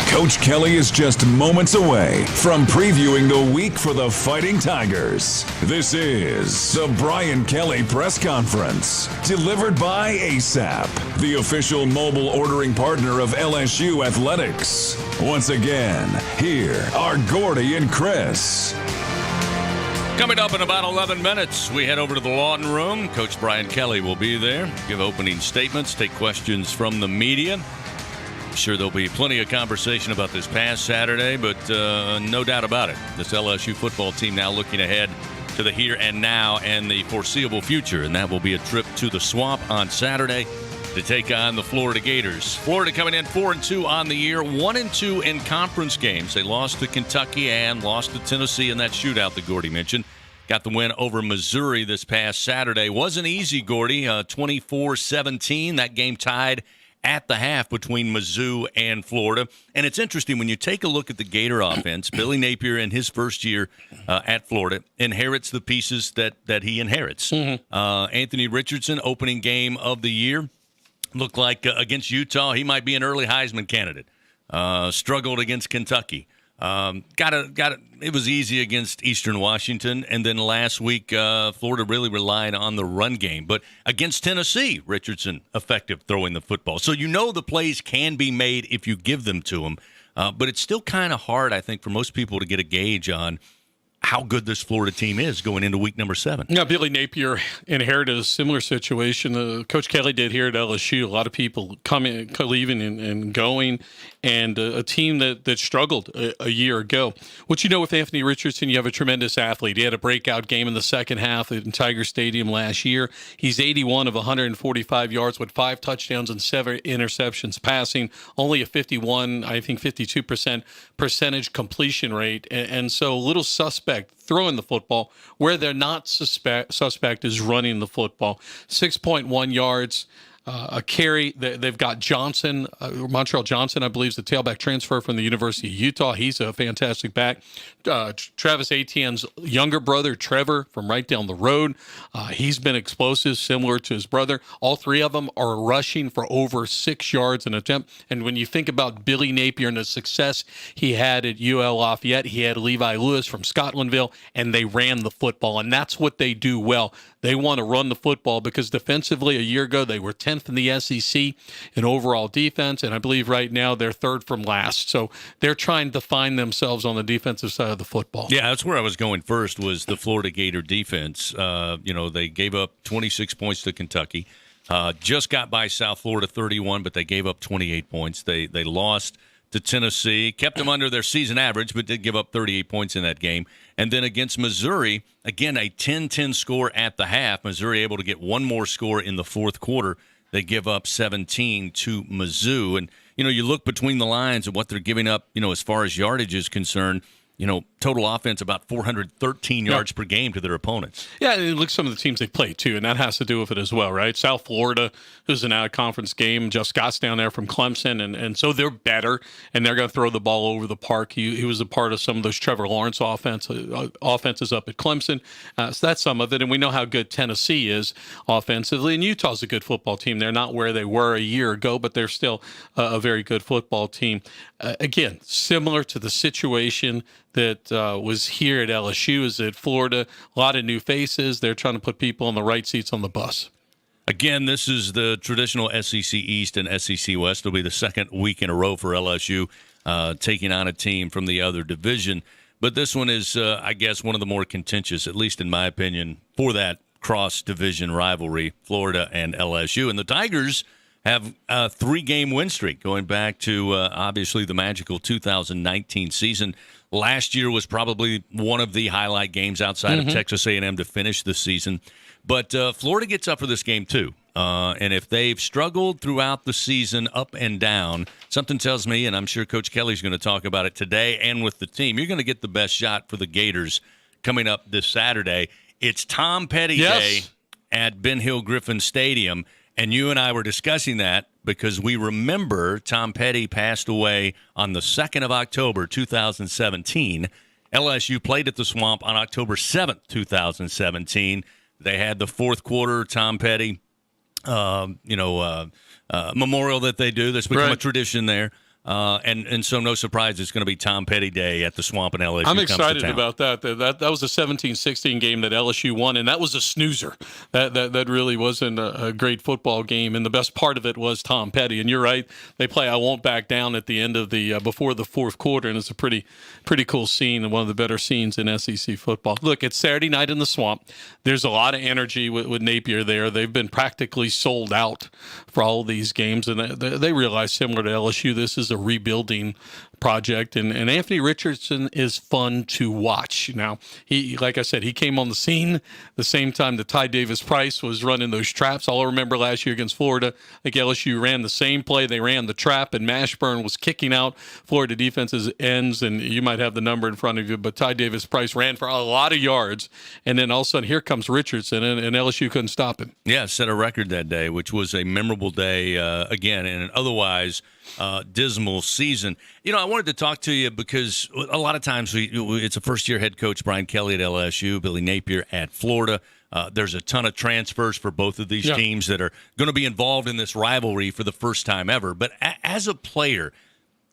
Coach Kelly is just moments away from previewing the week for the Fighting Tigers. This is the Brian Kelly Press Conference, delivered by ASAP, the official mobile ordering partner of LSU Athletics. Once again, here are Gordy and Chris. Coming up in about 11 minutes, we head over to the Lawton Room. Coach Brian Kelly will be there, give opening statements, take questions from the media. I'm sure there'll be plenty of conversation about this past Saturday, but no doubt about it, this LSU football team now looking ahead to the here and now and the foreseeable future, and that will be a trip to the Swamp on Saturday to take on the Florida Gators. Florida coming in 4-2 on the year, 1-2 in conference games. They lost to Kentucky and lost to Tennessee in that shootout that Gordy mentioned. Got the win over Missouri this past Saturday. Wasn't easy, Gordy, 24-17. That game tied at the half between Mizzou and Florida. And it's interesting when you take a look at the Gator offense, Billy Napier in his first year at Florida inherits the pieces that he inherits. Anthony Richardson, opening game of the year, looked like against Utah he might be an early Heisman candidate. Struggled against Kentucky. It was easy against Eastern Washington, and then last week Florida really relied on the run game. But against Tennessee, Richardson effective throwing the football. So the plays can be made if you give them to them. But it's still kind of hard, I think, for most people to get a gauge on how good this Florida team is going into week number 7. Yeah, Billy Napier inherited a similar situation. Coach Kelly did here at LSU. A lot of people leaving and going, and a team that struggled a year ago. What with Anthony Richardson, you have a tremendous athlete. He had a breakout game in the second half in Tiger Stadium last year. He's 81 of 145 yards with 5 touchdowns and 7 interceptions passing, only a 52% percentage completion rate, and so a little suspect throwing the football. Where they're not suspect is running the football. 6.1 yards a carry. They've got Johnson, Montreal Johnson, I believe, is the tailback transfer from the University of Utah. He's a fantastic back. Travis Etienne's younger brother, Trevor, from right down the road. He's been explosive, similar to his brother. All three of them are rushing for over 6 yards an attempt. And when you think about Billy Napier and the success he had at UL Lafayette, he had Levi Lewis from Scotlandville, and they ran the football. And that's what they do well. They want to run the football because defensively a year ago they were 10th in the SEC in overall defense, and I believe right now they're third from last. So they're trying to find themselves on the defensive side of the football. Yeah, that's where I was going first, was the Florida Gator defense. They gave up 26 points to Kentucky. Just got by South Florida 31, but they gave up 28 points. They lost to Tennessee, kept them under their season average, but did give up 38 points in that game. And then against Missouri, again, a 10-10 score at the half. Missouri able to get one more score in the fourth quarter. They give up 17 to Mizzou. And, you look between the lines of what they're giving up, as far as yardage is concerned. Total offense about 413 yards per game to their opponents. Yeah, and look at some of the teams they play, too, and that has to do with it as well, right? South Florida, who's an out-of-conference game. Jeff Scott's down there from Clemson, and so they're better, and they're going to throw the ball over the park. He was a part of some of those Trevor Lawrence offenses up at Clemson. So that's some of it, and we know how good Tennessee is offensively, and Utah's a good football team. They're not where they were a year ago, but they're still a very good football team. Again, similar to the situation that was here at LSU is at Florida. A lot of new faces. They're trying to put people in the right seats on the bus. Again, this is the traditional SEC East and SEC West. It'll be the second week in a row for LSU taking on a team from the other division. But this one is, I guess, one of the more contentious, at least in my opinion, for that cross-division rivalry, Florida and LSU. And the Tigers have a 3-game win streak going back to, obviously, the magical 2019 season. Last year was probably one of the highlight games outside of Texas A&M to finish the season. But Florida gets up for this game, too. And if they've struggled throughout the season up and down, something tells me, and I'm sure Coach Kelly's going to talk about it today and with the team, you're going to get the best shot for the Gators coming up this Saturday. It's Tom Petty Day at Ben Hill Griffin Stadium. And you and I were discussing that because we remember Tom Petty passed away on the 2nd of October, 2017. LSU played at the Swamp on October 7th, 2017. They had the fourth quarter Tom Petty, memorial that they do. That's become a tradition there. And so no surprise it's going to be Tom Petty Day at the Swamp and LSU. I'm excited about that. That was a 17-16 game that LSU won, and that was a snoozer. That really wasn't a great football game, and the best part of it was Tom Petty. And you're right, they play I Won't Back Down at the end of the before the fourth quarter, and it's a pretty cool scene and one of the better scenes in SEC football. Look, it's Saturday night in the Swamp. There's a lot of energy with Napier there. They've been practically sold out for all of these games, and they realize, similar to LSU, this is a rebuilding project, and Anthony Richardson is fun to watch. Now, he, like I said, he came on the scene the same time that Ty Davis-Price was running those traps. All I remember last year against Florida, like LSU ran the same play. They ran the trap, and Mashburn was kicking out Florida defense's ends, and you might have the number in front of you, but Ty Davis-Price ran for a lot of yards, and then all of a sudden, here comes Richardson, and LSU couldn't stop him. Yeah, set a record that day, which was a memorable day, again, in an otherwise dismal season. I wanted to talk to you because a lot of times it's a first-year head coach, Brian Kelly at LSU, Billy Napier at Florida. There's a ton of transfers for both of these teams that are going to be involved in this rivalry for the first time ever. But as a player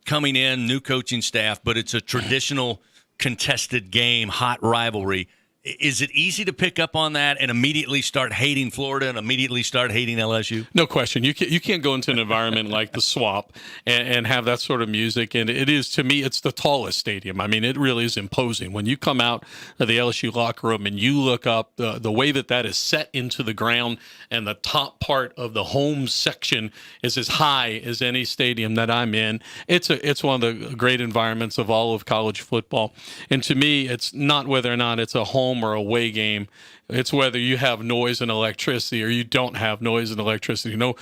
coming in, new coaching staff, but it's a traditional contested game, hot rivalry. Is it easy to pick up on that and immediately start hating Florida and immediately start hating LSU? No question. You can't go into an environment like the Swamp and have that sort of music. And it is, to me, it's the tallest stadium. I mean, it really is imposing. When you come out of the LSU locker room and you look up the way that is set into the ground, and the top part of the home section is as high as any stadium that I'm in. It's one of the great environments of all of college football. And to me, it's not whether or not it's a home or away game. It's whether you have noise and electricity or you don't have noise and electricity. No,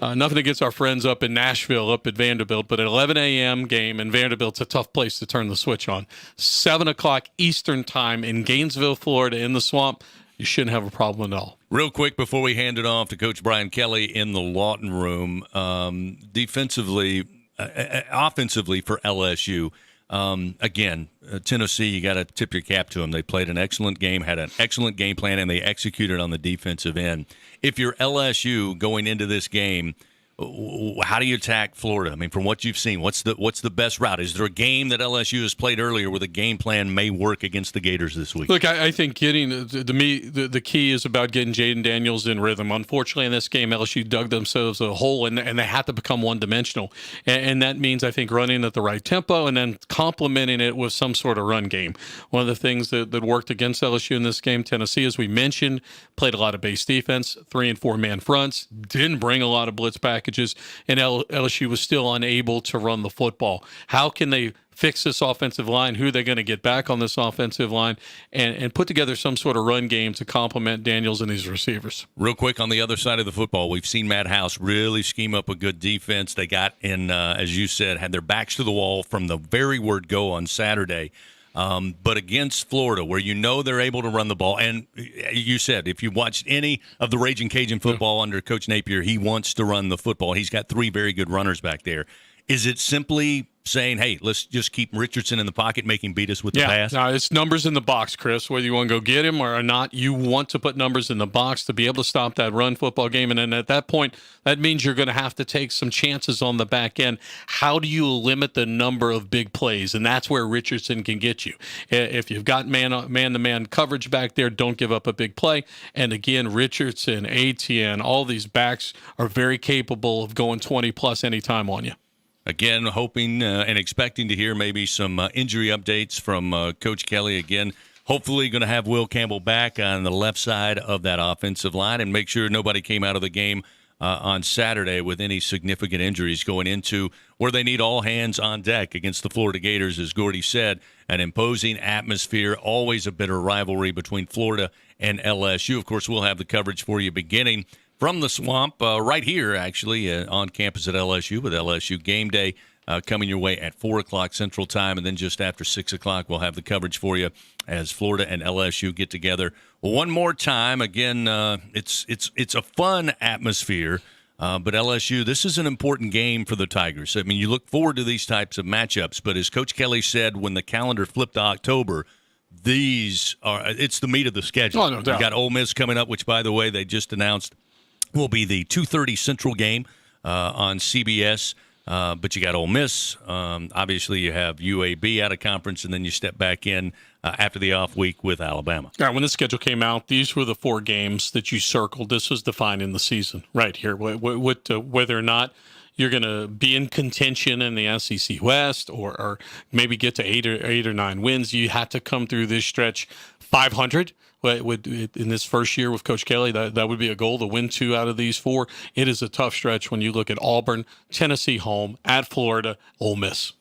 nothing against our friends up in Nashville, up at Vanderbilt, but at 11 a.m. game, and Vanderbilt's a tough place to turn the switch on. 7 o'clock Eastern time in Gainesville, Florida, in the Swamp, you shouldn't have a problem at all. Real quick before we hand it off to Coach Brian Kelly in the Lawton room, offensively for LSU, again, Tennessee, you got to tip your cap to them. They played an excellent game, had an excellent game plan, and they executed on the defensive end. If you're LSU going into this game, how do you attack Florida? I mean, from what you've seen, what's the best route? Is there a game that LSU has played earlier where the game plan may work against the Gators this week? Look, I think getting the key is about getting Jayden Daniels in rhythm. Unfortunately, in this game, LSU dug themselves a hole, and they had to become one-dimensional. And that means, I think, running at the right tempo and then complementing it with some sort of run game. One of the things that worked against LSU in this game, Tennessee, as we mentioned, played a lot of base defense, 3- and 4-man fronts, didn't bring a lot of blitz packages, and LSU was still unable to run the football. How can they fix this offensive line? Who are they going to get back on this offensive line and put together some sort of run game to complement Daniels and these receivers? Real quick on the other side of the football, we've seen Matt House really scheme up a good defense. They got in, as you said, had their backs to the wall from the very word go on Saturday. But against Florida, where they're able to run the ball, and you said if you watched any of the Raging Cajun football under Coach Napier, he wants to run the football. He's got 3 very good runners back there. Is it simply saying, hey, let's just keep Richardson in the pocket, make him beat us with the pass? No, it's numbers in the box, Chris. Whether you want to go get him or not, you want to put numbers in the box to be able to stop that run football game. And then at that point, that means you're going to have to take some chances on the back end. How do you limit the number of big plays? And that's where Richardson can get you. If you've got man-to-man coverage back there, don't give up a big play. And again, Richardson, ATN, all these backs are very capable of going 20-plus anytime on you. Again, hoping and expecting to hear maybe some injury updates from Coach Kelly. Again, hopefully going to have Will Campbell back on the left side of that offensive line and make sure nobody came out of the game on Saturday with any significant injuries going into where they need all hands on deck against the Florida Gators. As Gordy said, an imposing atmosphere, always a bitter rivalry between Florida and LSU. Of course, we'll have the coverage for you beginning from the Swamp right here, actually, on campus at LSU with LSU Game Day coming your way at 4 o'clock Central Time. And then just after 6 o'clock, we'll have the coverage for you as Florida and LSU get together one more time. Again, it's a fun atmosphere, but LSU, this is an important game for the Tigers. I mean, you look forward to these types of matchups, but as Coach Kelly said, when the calendar flipped to October, it's the meat of the schedule. Oh, no doubt. You got Ole Miss coming up, which, by the way, they just announced will be the 2:30 Central game on CBS. But you got Ole Miss. Obviously, you have UAB out of conference, and then you step back in after the off week with Alabama. Yeah, when the schedule came out, these were the 4 games that you circled. This was defining the season right here. Whether or not you're going to be in contention in the SEC West or maybe get to 8 or 9 wins, you had to come through this stretch 500 in this first year with Coach Kelly. That would be a goal to win 2 out of these 4. It is a tough stretch when you look at Auburn, Tennessee home, at Florida, Ole Miss.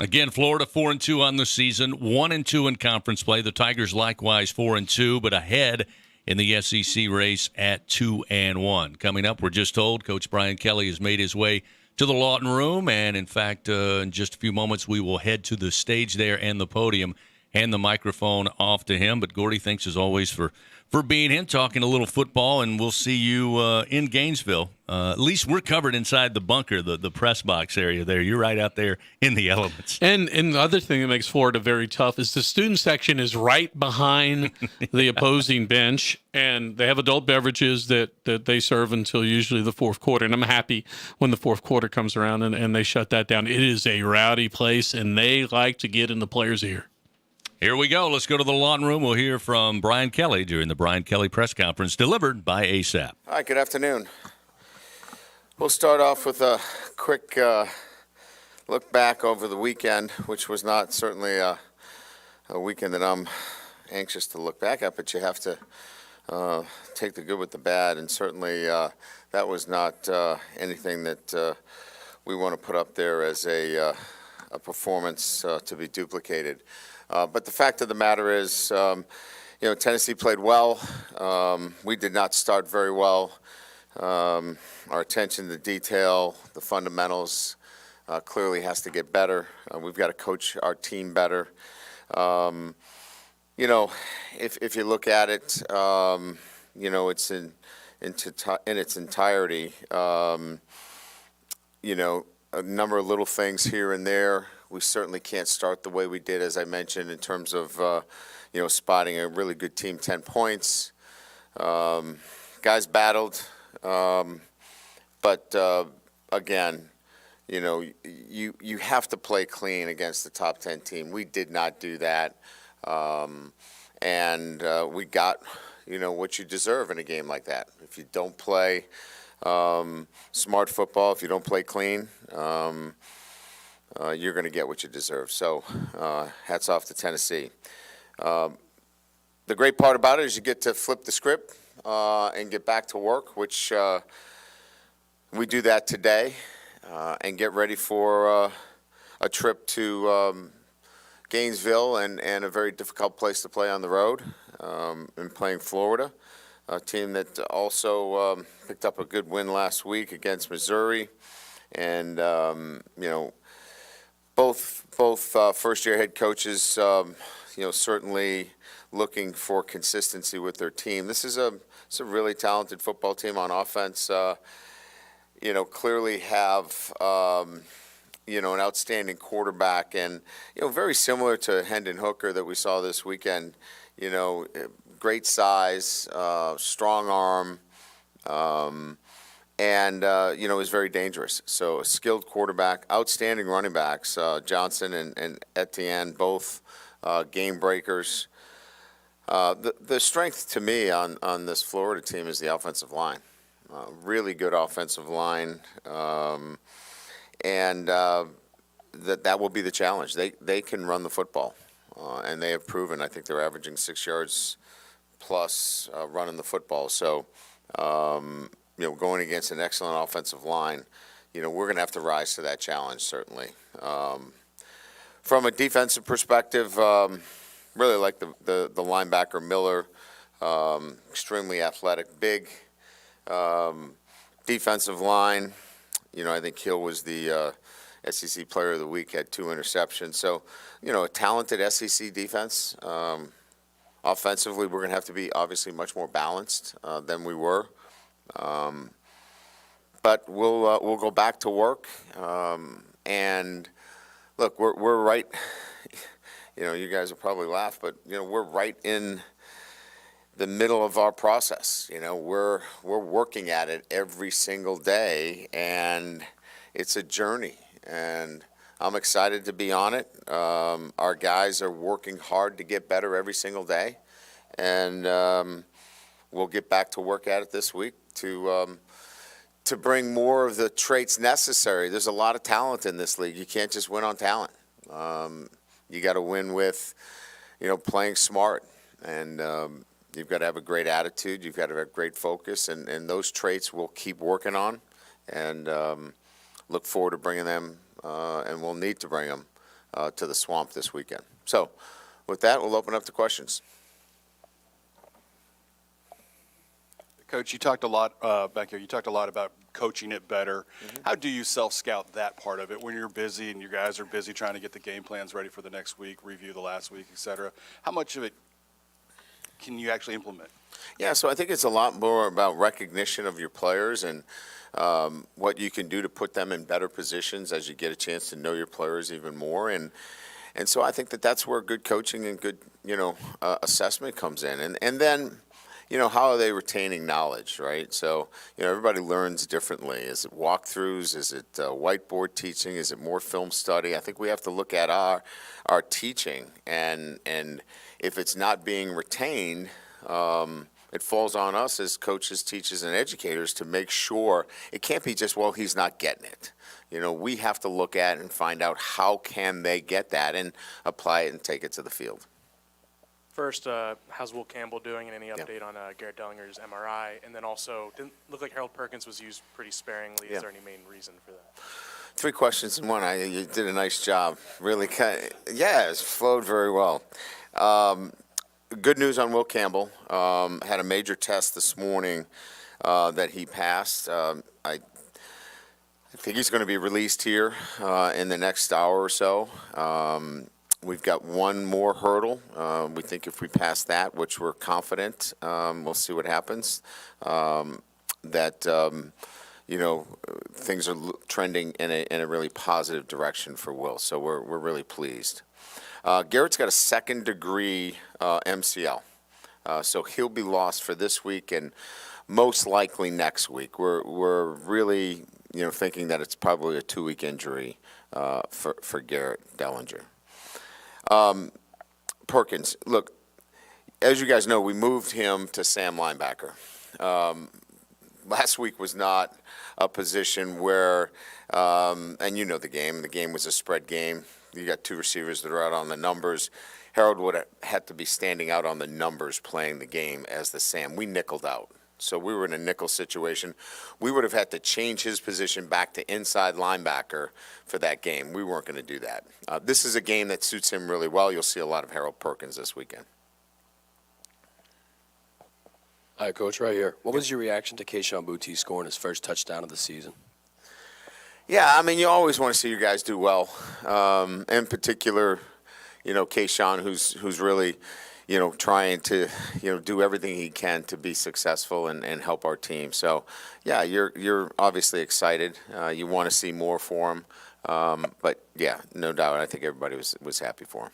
Again, Florida 4-2 on the season, 1-2 in conference play. The Tigers likewise 4-2, but ahead in the SEC race at 2-1. Coming up, we're just told Coach Brian Kelly has made his way to the Lawton Room, and in fact, in just a few moments, we will head to the stage there and the podium, hand the microphone off to him. But Gordy, thanks as always for being in, talking a little football, and we'll see you in Gainesville. At least we're covered inside the bunker, the press box area there. You're right out there in the elements. And the other thing that makes Florida very tough is the student section is right behind the opposing bench, and they have adult beverages that they serve until usually the fourth quarter. And I'm happy when the fourth quarter comes around and they shut that down. It is a rowdy place, and they like to get in the players' ear. Here we go. Let's go to the Lawton Room. We'll hear from Brian Kelly during the Brian Kelly press conference delivered by ASAP. All right, good afternoon. We'll start off with a quick look back over the weekend, which was not certainly a weekend that I'm anxious to look back at, but you have to take the good with the bad, and certainly that was not anything that we want to put up there as a performance to be duplicated. But the fact of the matter is, Tennessee played well. We did not start very well. Our attention to detail, the fundamentals, clearly has to get better. We've got to coach our team better. If you look at it, it's in its entirety. A number of little things here and there. We certainly can't start the way we did, as I mentioned, in terms of, spotting a really good team, 10 points. Guys battled, but again, you have to play clean against the top 10 team. We did not do that, and we got, what you deserve in a game like that. If you don't play smart football, if you don't play clean, you're going to get what you deserve. So hats off to Tennessee. The great part about it is you get to flip the script and get back to work, which we do that today, and get ready for a trip to Gainesville and a very difficult place to play on the road, and playing Florida, a team that also picked up a good win last week against Missouri. And, both first-year head coaches, certainly looking for consistency with their team. It's a really talented football team on offense. Clearly have, an outstanding quarterback, and, very similar to Hendon Hooker that we saw this weekend. Great size, strong arm, and is very dangerous. So a skilled quarterback, outstanding running backs, Johnson and Etienne, both game breakers. The strength to me on this Florida team is the offensive line. Really good offensive line, and that will be the challenge. They can run the football, and they have proven. I think they're averaging 6 yards plus running the football. So. Going against an excellent offensive line, we're going to have to rise to that challenge, certainly. From a defensive perspective, really like the linebacker Miller, extremely athletic, big defensive line. I think Hill was the SEC Player of the Week, had 2 interceptions. So, a talented SEC defense. Offensively, we're going to have to be obviously much more balanced than we were. But we'll go back to work, and look, we're right. You guys will probably laugh, but we're right in the middle of our process. We're working at it every single day, and it's a journey. And I'm excited to be on it. Our guys are working hard to get better every single day, and we'll get back to work at it this week to bring more of the traits necessary. There's a lot of talent in this league. You can't just win on talent. You got to win with, playing smart and You've got to have a great attitude. You've got to have great focus, and those traits we'll keep working on, and look forward to bringing them, and we'll need to bring them to the Swamp this weekend. So with that, we'll open up to questions. Coach, you talked a lot back here. You talked a lot about coaching it better. How do you self-scout that part of it when you're busy and you guys are busy trying to get the game plans ready for the next week, review the last week, et cetera? How much of it can you actually implement? Yeah, so I think it's a lot more about recognition of your players and what you can do to put them in better positions as you get a chance to know your players even more. And so I think that's where good coaching and good, assessment comes in. And then, how are they retaining knowledge, right? So, everybody learns differently. Is it walkthroughs? Is it whiteboard teaching? Is it more film study? I think we have to look at our teaching, and if it's not being retained, it falls on us as coaches, teachers, and educators to make sure it can't be just, well, he's not getting it. We have to look at and find out how can they get that and apply it and take it to the field. First, how's Will Campbell doing, and any update on Garrett Delinger's MRI? And then also, didn't look like Harold Perkins was used pretty sparingly. Is there any main reason for that? 3 questions in one. You did a nice job. Really, it's flowed very well. Good news on Will Campbell. Had a major test this morning that he passed. I think he's going to be released here in the next hour or so. We've got one more hurdle. We think if we pass that, which we're confident, we'll see what happens, things are trending in a really positive direction for Will. So we're really pleased. Garrett's got a second-degree MCL, so he'll be lost for this week and most likely next week. We're really thinking that it's probably a 2-week injury for Garrett Delinger. Perkins, look, as you guys know, we moved him to Sam linebacker. Last week was not a position where, and the game. The game was a spread game. You got 2 receivers that are out on the numbers. Harold would have had to be standing out on the numbers playing the game as the Sam. We nickeled out. So we were in a nickel situation. We would have had to change his position back to inside linebacker for that game. We weren't going to do that. This is a game that suits him really well. You'll see a lot of Harold Perkins this weekend. Hi, Coach, right here. What was your reaction to Keyshawn Boutte scoring his first touchdown of the season? Yeah, you always want to see your guys do well. In particular, Keyshawn, who's really trying to, do everything he can to be successful and help our team. So, yeah, you're obviously excited. You want to see more for him. But, yeah, no doubt, I think everybody was happy for him.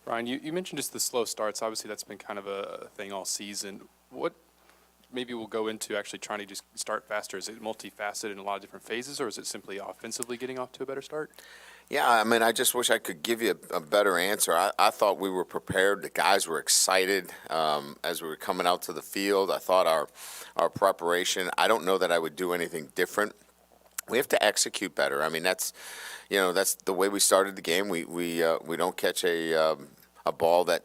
Brian, you mentioned just the slow starts. Obviously, that's been kind of a thing all season. What maybe we'll go into actually trying to just start faster? Is it multifaceted in a lot of different phases, or is it simply offensively getting off to a better start? Yeah, I just wish I could give you a better answer. I thought we were prepared. The guys were excited as we were coming out to the field. I thought our preparation, I don't know that I would do anything different. We have to execute better. that's the way we started the game. We don't catch a ball that,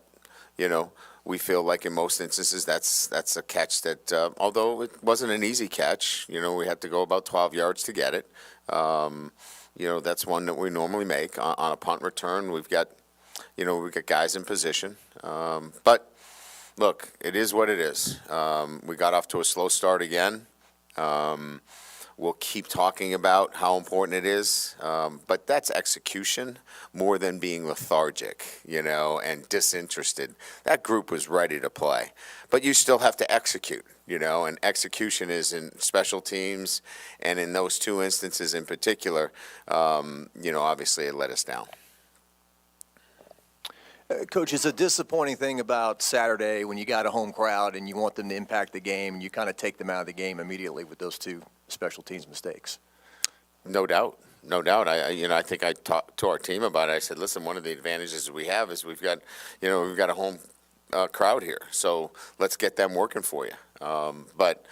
we feel like in most instances that's a catch that, although it wasn't an easy catch, we had to go about 12 yards to get it. That's one that we normally make on a punt return. We've got guys in position. But look, it is what it is. We got off to a slow start again. We'll keep talking about how important it is, but that's execution more than being lethargic, and disinterested. That group was ready to play, but you still have to execute, and execution is in special teams, and in those 2 instances in particular, obviously it let us down. Coach, it's a disappointing thing about Saturday when you got a home crowd and you want them to impact the game, and you kind of take them out of the game immediately with those 2 special teams mistakes. No doubt. I think I talked to our team about it. I said, listen, one of the advantages we have is we've got a home crowd here, so let's get them working for you. But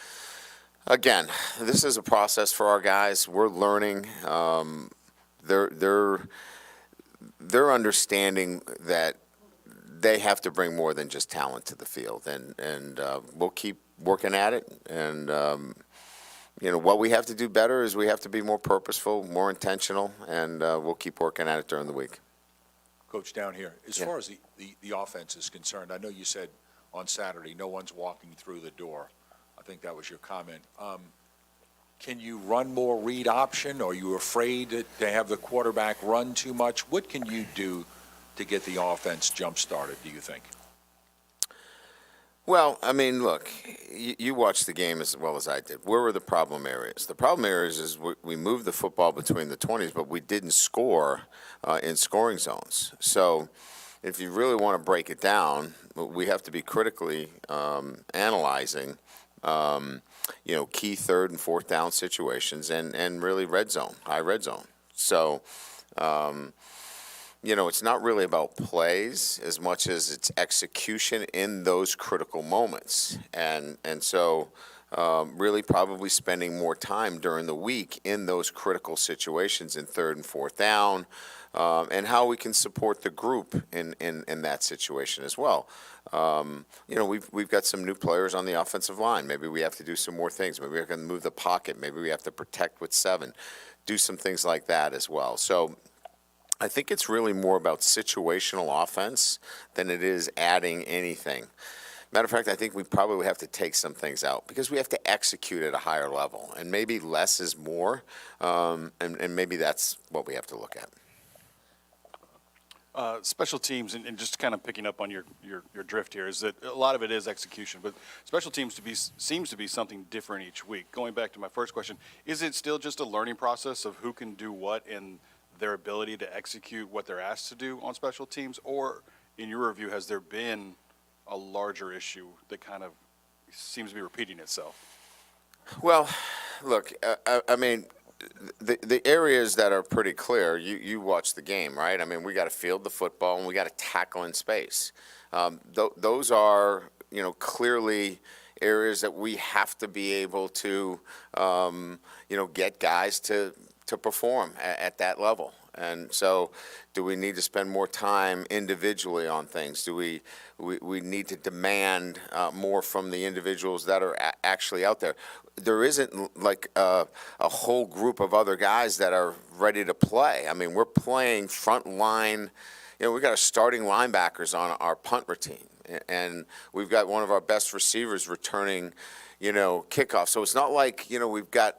again, this is a process for our guys. We're learning. They're understanding that they have to bring more than just talent to the field, and we'll keep working at it. And what we have to do better is we have to be more purposeful, more intentional, and we'll keep working at it during the week. Coach, down here, as far as the offense is concerned, I know you said on Saturday no one's walking through the door. I think that was your comment. Can you run more read option? Are you afraid to have the quarterback run too much? What can you do to get the offense jump-started, do you think? Well, I mean, look, you watched the game as well as I did. Where were the problem areas? The problem areas is we moved the football between the 20s, but we didn't score in scoring zones. So if you really want to break it down, we have to be critically analyzing key third and fourth down situations and really high red zone. So, it's not really about plays as much as it's execution in those critical moments. And so really probably spending more time during the week in those critical situations in third and fourth down, and how we can support the group in that situation as well. We've got some new players on the offensive line. Maybe we have to do some more things. Maybe we can move the pocket. Maybe we have to protect with 7. Do some things like that as well. So I think it's really more about situational offense than it is adding anything. Matter of fact, I think we probably have to take some things out because we have to execute at a higher level, and maybe less is more, and maybe that's what we have to look at. Special teams, and just kind of picking up on your drift here, is that a lot of it is execution, but special teams seems to be something different each week. Going back to my first question, is it still just a learning process of who can do what and their ability to execute what they're asked to do on special teams, or in your review, has there been a larger issue that kind of seems to be repeating itself? Well, look, I mean, the areas that are pretty clear, you watch the game, right? I mean, we got to field the football and we got to tackle in space. Those are, clearly areas that we have to be able to, get guys to perform at that level. And so do we need to spend more time individually on things? Do we need to demand more from the individuals that are actually out there? There isn't like a whole group of other guys that are ready to play. I mean, we're playing front line. We got our starting linebackers on our punt routine, and we've got one of our best receivers returning, kickoff. So it's not like, we've got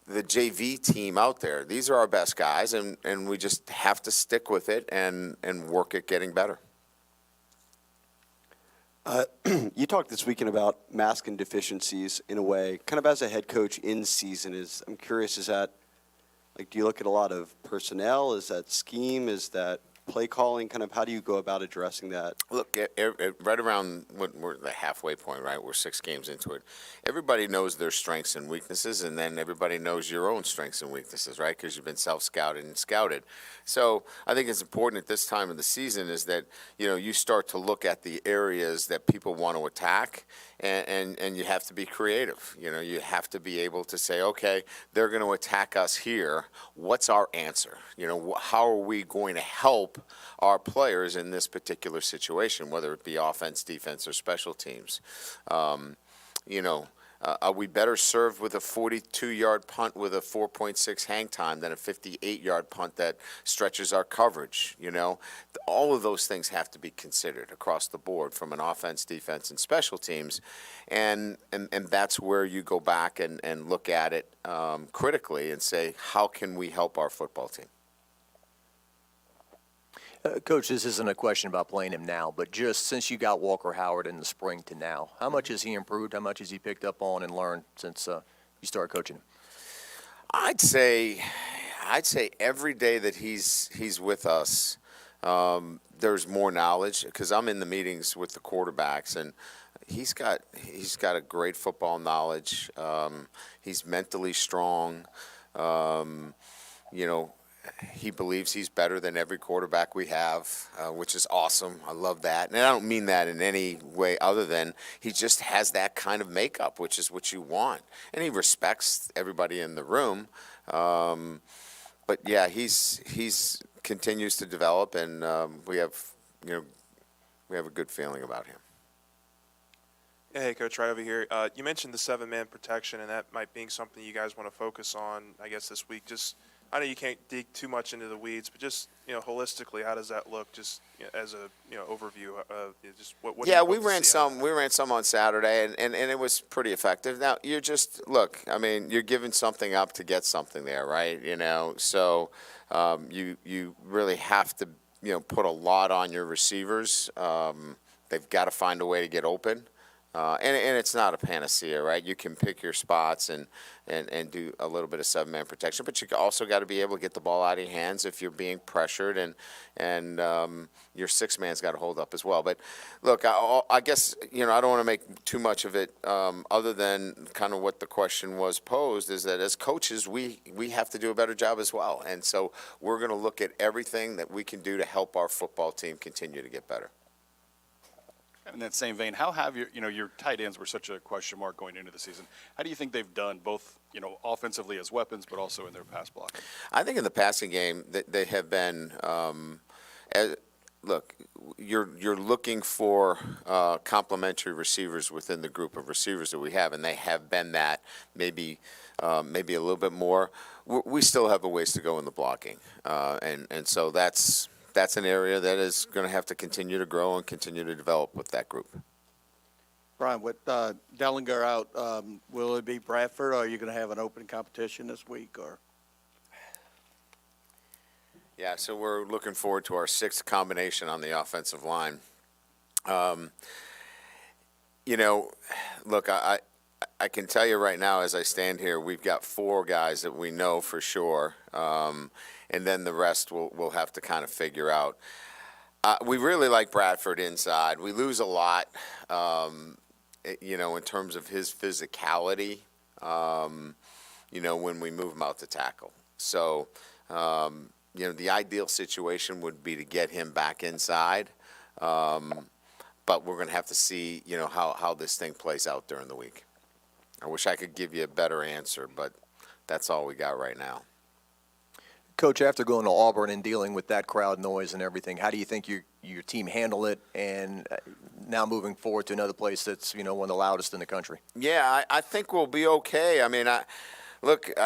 the JV team out there. These are our best guys, and we just have to stick with it and work at getting better. You talked this weekend about masking deficiencies in a way, kind of as a head coach in season. I'm curious, is that, do you look at a lot of personnel? Is that scheme? Is that play calling? Kind of how do you go about addressing that? Look, right around we're the halfway point, right? We're 6 games into it. Everybody knows their strengths and weaknesses, and then everybody knows your own strengths and weaknesses, right? Because you've been self-scouted and scouted. So I think it's important at this time of the season is that, you start to look at the areas that people want to attack, and you have to be creative. You have to be able to say, okay, they're going to attack us here. What's our answer? How are we going to help our players in this particular situation, whether it be offense, defense, or special teams? Are we better served with a 42-yard punt with a 4.6 hang time than a 58-yard punt that stretches our coverage? All of those things have to be considered across the board from an offense, defense, and special teams, and that's where you go back and look at it critically and say, how can we help our football team? Coach, this isn't a question about playing him now, but just since you got Walker Howard in the spring to now, how much has he improved? How much has he picked up on and learned since you started coaching him? I'd say every day that he's with us, there's more knowledge because I'm in the meetings with the quarterbacks, and he's got a great football knowledge. He's mentally strong. He believes he's better than every quarterback we have, which is awesome. I love that. And I don't mean that in any way other than he just has that kind of makeup, which is what you want. And he respects everybody in the room. But, yeah, he's continues to develop, and we have, we have a good feeling about him. Hey, Coach, right over here. You mentioned the 7-man protection, and that might be something you guys want to focus on, I guess, this week. Just, I know you can't dig too much into the weeds, but just, holistically, how does that look? Just as a, overview of just what. Yeah, we ran some. We ran some on Saturday, and it was pretty effective. Now you're you're giving something up to get something there, right? So you really have to put a lot on your receivers. They've got to find a way to get open. And it's not a panacea, right? You can pick your spots and do a little bit of 7-man protection, but you also got to be able to get the ball out of your hands if you're being pressured, and your 6-man's got to hold up as well. But look, I guess I don't want to make too much of it, other than kind of what the question was posed, is that as coaches we have to do a better job as well, and so we're going to look at everything that we can do to help our football team continue to get better. In that same vein, how have your tight ends were such a question mark going into the season? How do you think they've done, both offensively as weapons, but also in their pass blocking? I think in the passing game they have been. Look, you're looking for complementary receivers within the group of receivers that we have, and they have been that. Maybe a little bit more. We still have a ways to go in the blocking, and so that's an area that is going to have to continue to grow and continue to develop with that group. Brian, with Delinger out, will it be Bradford, or are you going to have an open competition this week? Or Yeah, so we're looking forward to our 6th combination on the offensive line. Look, I can tell you right now, as I stand here, we've got 4 guys that we know for sure. And then the rest we'll have to kind of figure out. We really like Bradford inside. We lose a lot, in terms of his physicality, when we move him out to tackle. So, the ideal situation would be to get him back inside. But we're going to have to see, how this thing plays out during the week. I wish I could give you a better answer, but that's all we got right now. Coach, after going to Auburn and dealing with that crowd noise and everything, how do you think your team handled it, and now moving forward to another place that's one of the loudest in the country? Yeah, I think we'll be okay. I mean, I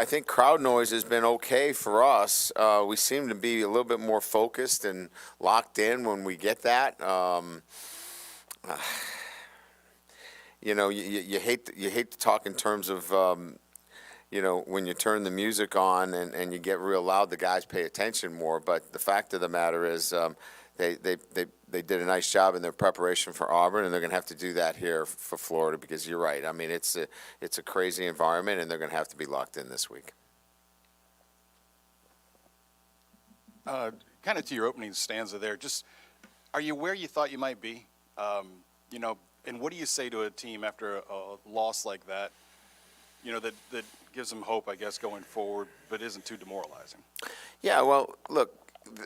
think crowd noise has been okay for us. We seem to be a little bit more focused and locked in when we get that. You hate to talk in terms of when you turn the music on and you get real loud, the guys pay attention more. But the fact of the matter is, they did a nice job in their preparation for Auburn, and they're going to have to do that here for Florida, because you're right. I mean, it's a crazy environment, and they're going to have to be locked in this week. Kind of to your opening stanza there, just are you where you thought you might be? And what do you say to a team after a loss like that? That gives them hope, I guess, going forward, but isn't too demoralizing. Yeah, well, look,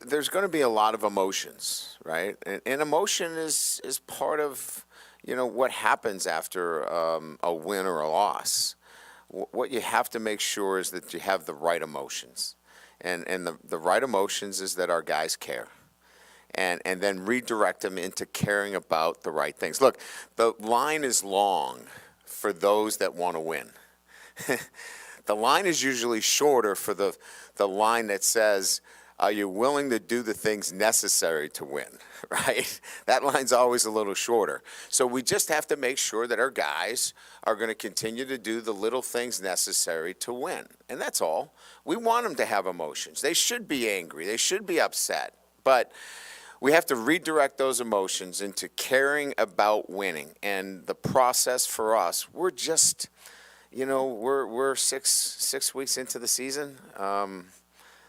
there's going to be a lot of emotions, right? And emotion is part of, what happens after a win or a loss. What you have to make sure is that you have the right emotions. And the right emotions is that our guys care. And then redirect them into caring about the right things. Look, the line is long for those that want to win. The line is usually shorter for the line that says, are you willing to do the things necessary to win, right? That line's always a little shorter. So we just have to make sure that our guys are going to continue to do the little things necessary to win. And that's all. We want them to have emotions. They should be angry. They should be upset. But we have to redirect those emotions into caring about winning. And the process for us, we're just, we're six weeks into the season.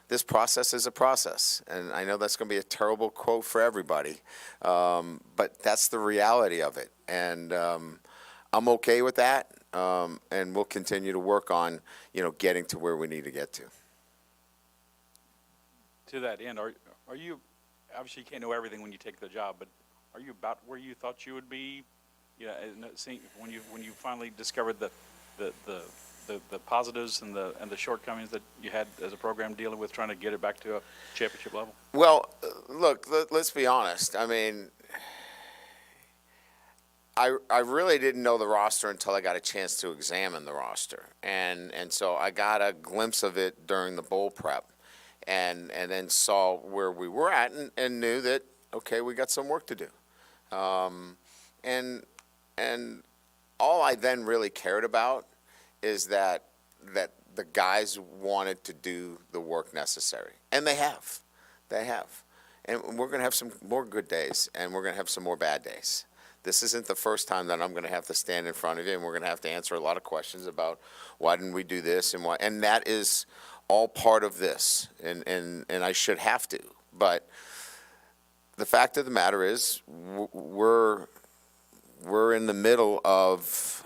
This process is a process. And I know that's going to be a terrible quote for everybody, but that's the reality of it. And I'm okay with that, and we'll continue to work on, getting to where we need to get to. To that end, are you – obviously you can't know everything when you take the job, but are you about where you thought you would be? When you finally discovered the positives and the shortcomings that you had as a program dealing with trying to get it back to a championship level? Well, look, let's be honest. I mean, I really didn't know the roster until I got a chance to examine the roster. And so I got a glimpse of it during the bowl prep and then saw where we were at and knew that, okay, we got some work to do. And all I then really cared about is that the guys wanted to do the work necessary. And they have. They have. And we're going to have some more good days, and we're going to have some more bad days. This isn't the first time that I'm going to have to stand in front of you, and we're going to have to answer a lot of questions about why didn't we do this and why. And that is all part of this, and I should have to. But the fact of the matter is we're in the middle of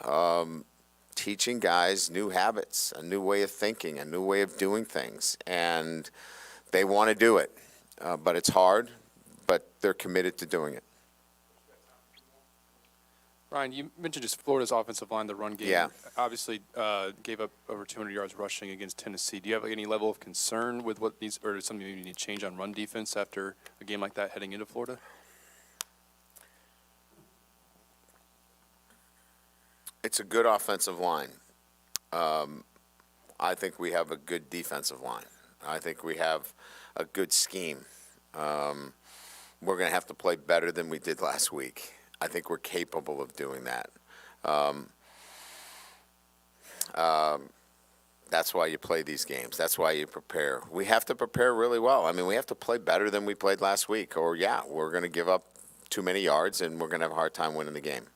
teaching guys new habits, a new way of thinking, a new way of doing things, and they want to do it. But it's hard, but they're committed to doing it. Ryan, you mentioned just Florida's offensive line, the run game. Yeah. Obviously, gave up over 200 yards rushing against Tennessee. Do you have any level of concern with what needs, or something you need to change on run defense after a game like that heading into Florida? It's a good offensive line. I think we have a good defensive line. I think we have a good scheme. We're going to have to play better than we did last week. I think we're capable of doing that. That's why you play these games. That's why you prepare. We have to prepare really well. I mean, we have to play better than we played last week, or we're going to give up too many yards and we're going to have a hard time winning the game.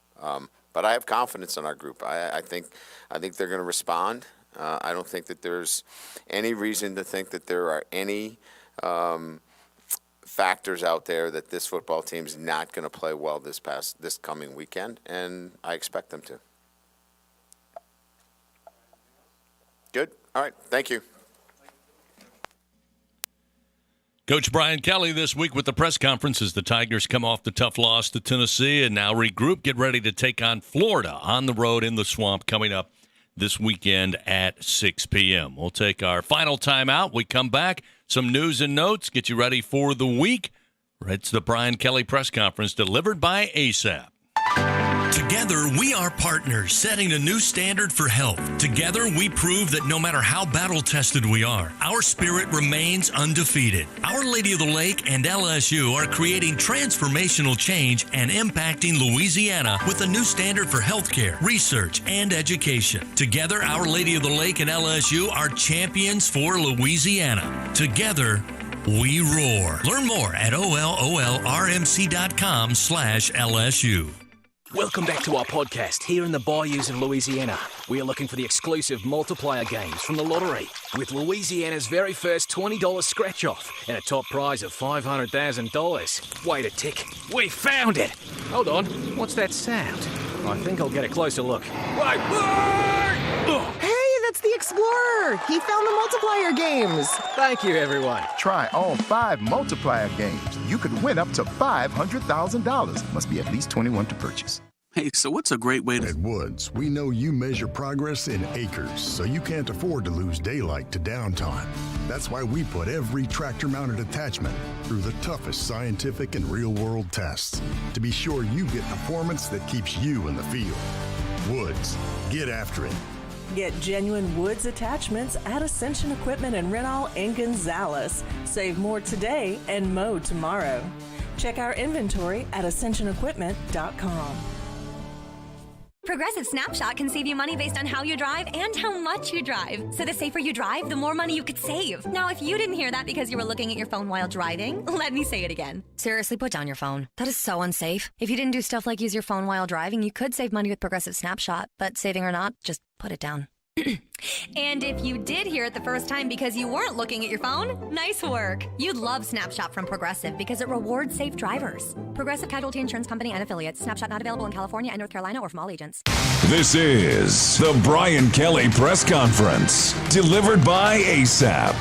But I have confidence in our group. I think they're going to respond. I don't think that there's any reason to think that there are any factors out there that this football team's not going to play well this coming weekend, and I expect them to. Good. All right. Thank you. Coach Brian Kelly this week with the press conference as the Tigers come off the tough loss to Tennessee and now regroup, get ready to take on Florida on the road in the Swamp coming up this weekend at 6 p.m. We'll take our final timeout. We come back, some news and notes, get you ready for the week. It's the Brian Kelly press conference delivered by ASAP. Together, we are partners, setting a new standard for health. Together, we prove that no matter how battle-tested we are, our spirit remains undefeated. Our Lady of the Lake and LSU are creating transformational change and impacting Louisiana with a new standard for healthcare, research, and education. Together, Our Lady of the Lake and LSU are champions for Louisiana. Together, we roar. Learn more at ololrmc.com/LSU. Welcome back to our podcast here in the Bayous in Louisiana. We are looking for the exclusive multiplier games from the lottery with Louisiana's very first $20 scratch-off and a top prize of $500,000. Wait a tick. We found it! Hold on. What's that sound? I think I'll get a closer look. Wait! Hey, that's the Explorer! He found the multiplier games! Thank you, everyone. Try all 5 multiplier games. You could win up to $500,000. Must be at least 21 to purchase. Hey, so what's a great way to... At Woods, we know you measure progress in acres, so you can't afford to lose daylight to downtime. That's why we put every tractor-mounted attachment through the toughest scientific and real-world tests to be sure you get performance that keeps you in the field. Woods, get after it. Get genuine Woods attachments at Ascension Equipment and Rental in Gonzales. Save more today and mow tomorrow. Check our inventory at ascensionequipment.com. Progressive Snapshot can save you money based on how you drive and how much you drive. So the safer you drive, the more money you could save. Now, if you didn't hear that because you were looking at your phone while driving, let me say it again. Seriously, put down your phone. That is so unsafe. If you didn't do stuff like use your phone while driving, you could save money with Progressive Snapshot. But saving or not, just put it down. And if you did hear it the first time because you weren't looking at your phone, nice work. You'd love Snapshot from Progressive because it rewards safe drivers. Progressive Casualty Insurance Company and affiliates. Snapshot not available in California and North Carolina or from all agents. This is the Brian Kelly Press Conference, delivered by ASAP.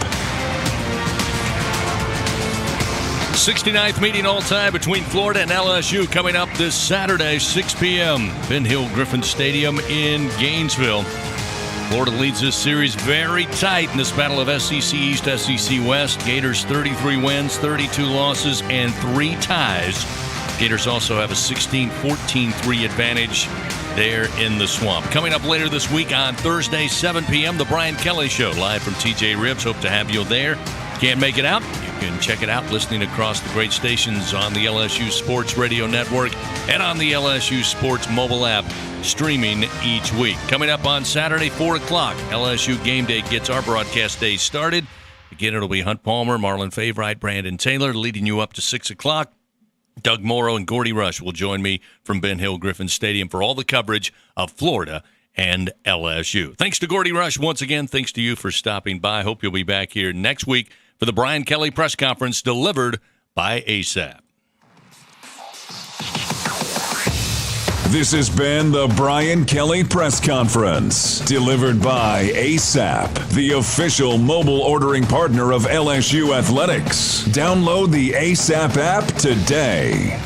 69th meeting all time between Florida and LSU coming up this Saturday, 6 p.m. Ben Hill Griffin Stadium in Gainesville. Florida leads this series very tight in this battle of SEC East, SEC West. Gators 33 wins, 32 losses, and 3 ties. Gators also have a 16-14-3 advantage there in the Swamp. Coming up later this week on Thursday, 7 p.m., The Brian Kelly Show, live from TJ Ribs. Hope to have you there. Can't make it out? You can check it out listening across the great stations on the LSU Sports Radio Network and on the LSU Sports mobile app, streaming each week. Coming up on Saturday, 4 o'clock, LSU Game Day gets our broadcast day started. Again, it'll be Hunt Palmer, Marlon Favorite, Brandon Taylor, leading you up to 6 o'clock. Doug Morrow and Gordy Rush will join me from Ben Hill Griffin Stadium for all the coverage of Florida and LSU. Thanks to Gordy Rush once again. Thanks to you for stopping by. Hope you'll be back here next week for the Brian Kelly press conference delivered by ASAP. This has been the Brian Kelly Press Conference, delivered by ASAP, the official mobile ordering partner of LSU Athletics. Download the ASAP app today.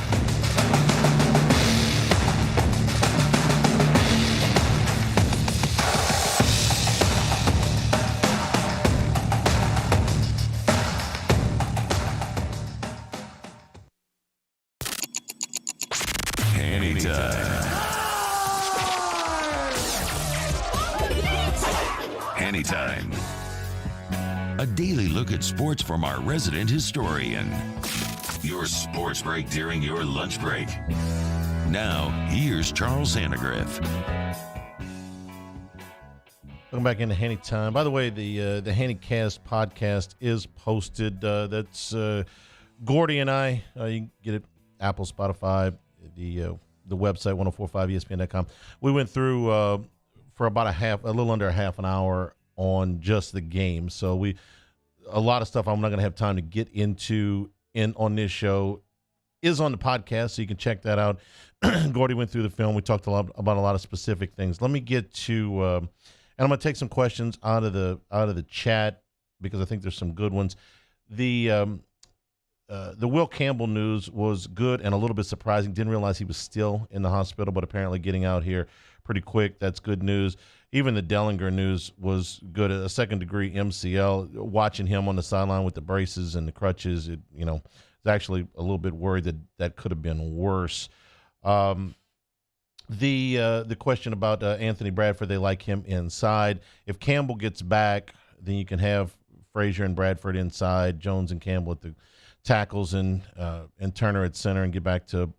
Anytime. A daily look at sports from our resident historian. Your sports break during your lunch break. Now, here's Charles Sandegriff. Welcome back into Hanny Time. By the way, the Hanny Cast podcast is posted. That's Gordy and I. You can get it Apple, Spotify, the website 1045ESPN.com. We went through for about a little under a half an hour on just the game. So a lot of stuff I'm not going to have time to get into on this show is on the podcast, so you can check that out. Gordy went through the film. We talked about a lot of specific things. Let me get to, and I'm going to take some questions out of the chat because I think there's some good ones. The Will Campbell news was good and a little bit surprising. Didn't realize he was still in the hospital, but apparently getting out here pretty quick. That's good news. Even the Delinger news was good. A second-degree MCL. Watching him on the sideline with the braces and the crutches, it's actually a little bit worried that could have been worse. The question about Anthony Bradford, they like him inside. If Campbell gets back, then you can have Frazier and Bradford inside, Jones and Campbell at the tackles, and Turner at center, and get back to,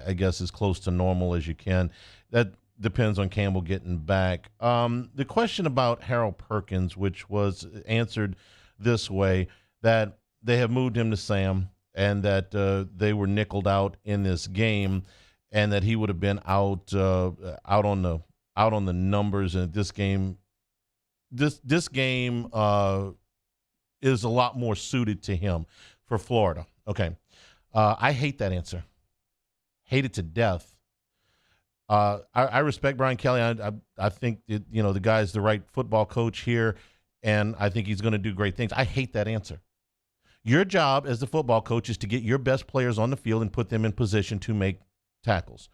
I guess, as close to normal as you can. That depends on Campbell getting back. The question about Harold Perkins, which was answered this way, that they have moved him to Sam, and that they were nickeled out in this game, and that he would have been out on the numbers. And this game is a lot more suited to him for Florida. Okay, I hate that answer. Hate it to death. I respect Brian Kelly. I think that, the guy's the right football coach here, and I think he's going to do great things. I hate that answer. Your job as the football coach is to get your best players on the field and put them in position to make tackles.